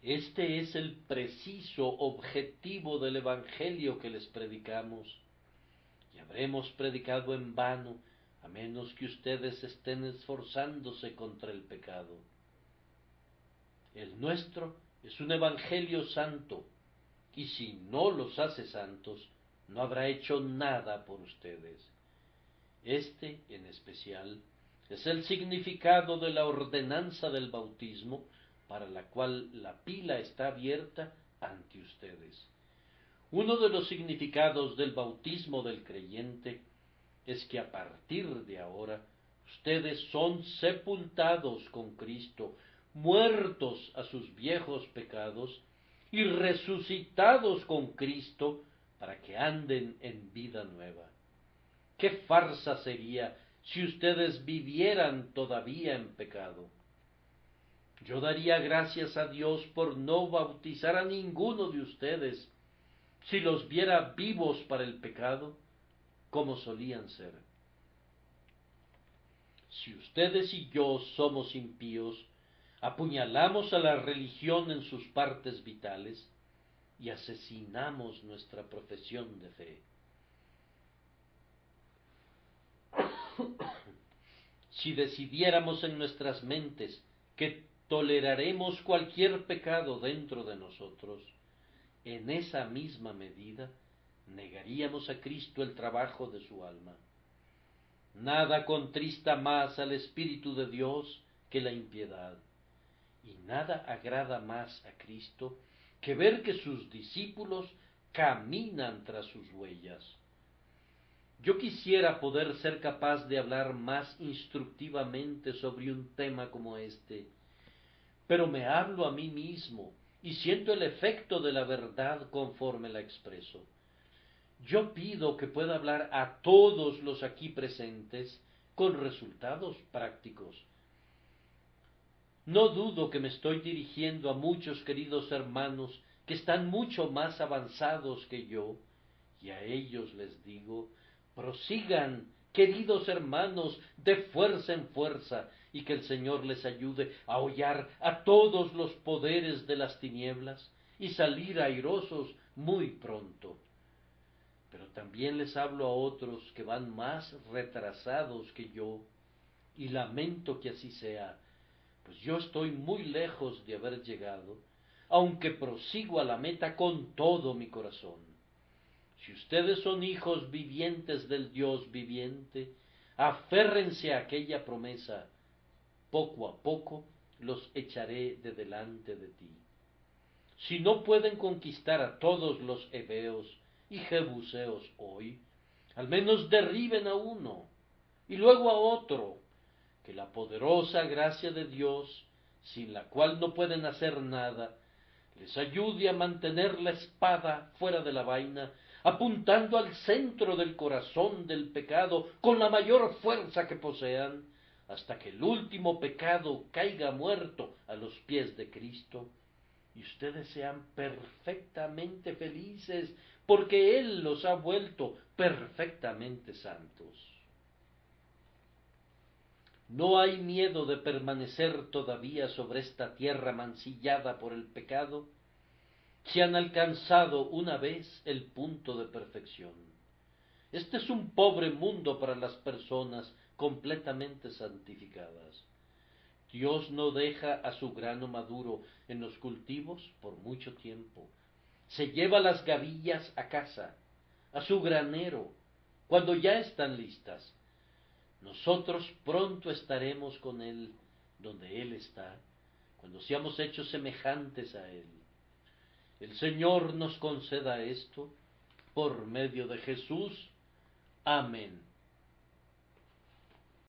Este es el preciso objetivo del Evangelio que les predicamos, y habremos predicado en vano, a menos que ustedes estén esforzándose contra el pecado. El nuestro es un Evangelio santo, y si no los hace santos, no habrá hecho nada por ustedes. Este, en especial, es el significado de la ordenanza del bautismo, para la cual la pila está abierta ante ustedes. Uno de los significados del bautismo del creyente es que a partir de ahora ustedes son sepultados con Cristo, muertos a sus viejos pecados y resucitados con Cristo para que anden en vida nueva. ¡Qué farsa sería si ustedes vivieran todavía en pecado! Yo daría gracias a Dios por no bautizar a ninguno de ustedes si los viera vivos para el pecado, como solían ser. Si ustedes y yo somos impíos, apuñalamos a la religión en sus partes vitales y asesinamos nuestra profesión de fe. Si decidiéramos en nuestras mentes que toleraremos cualquier pecado dentro de nosotros, en esa misma medida negaríamos a Cristo el trabajo de su alma. Nada contrista más al Espíritu de Dios que la impiedad, y nada agrada más a Cristo que ver que sus discípulos caminan tras sus huellas. Yo quisiera poder ser capaz de hablar más instructivamente sobre un tema como este, pero me hablo a mí mismo y siento el efecto de la verdad conforme la expreso. Yo pido que pueda hablar a todos los aquí presentes con resultados prácticos. No dudo que me estoy dirigiendo a muchos queridos hermanos que están mucho más avanzados que yo, y a ellos les digo, prosigan, queridos hermanos, de fuerza en fuerza, y que el Señor les ayude a hollar a todos los poderes de las tinieblas y salir airosos muy pronto. Pero también les hablo a otros que van más retrasados que yo, y lamento que así sea, pues yo estoy muy lejos de haber llegado, aunque prosigo a la meta con todo mi corazón. Si ustedes son hijos vivientes del Dios viviente, aférrense a aquella promesa, poco a poco los echaré de delante de ti. Si no pueden conquistar a todos los heveos y jebuseos hoy, al menos derriben a uno, y luego a otro, que la poderosa gracia de Dios, sin la cual no pueden hacer nada, les ayude a mantener la espada fuera de la vaina, apuntando al centro del corazón del pecado con la mayor fuerza que posean, hasta que el último pecado caiga muerto a los pies de Cristo, y ustedes sean perfectamente felices, porque Él los ha vuelto perfectamente santos. No hay miedo de permanecer todavía sobre esta tierra mancillada por el pecado, si han alcanzado una vez el punto de perfección. Este es un pobre mundo para las personas completamente santificadas. Dios no deja a su grano maduro en los cultivos por mucho tiempo. Se lleva las gavillas a casa, a su granero, cuando ya están listas. Nosotros pronto estaremos con Él donde Él está, cuando seamos hechos semejantes a Él. El Señor nos conceda esto por medio de Jesús. Amén.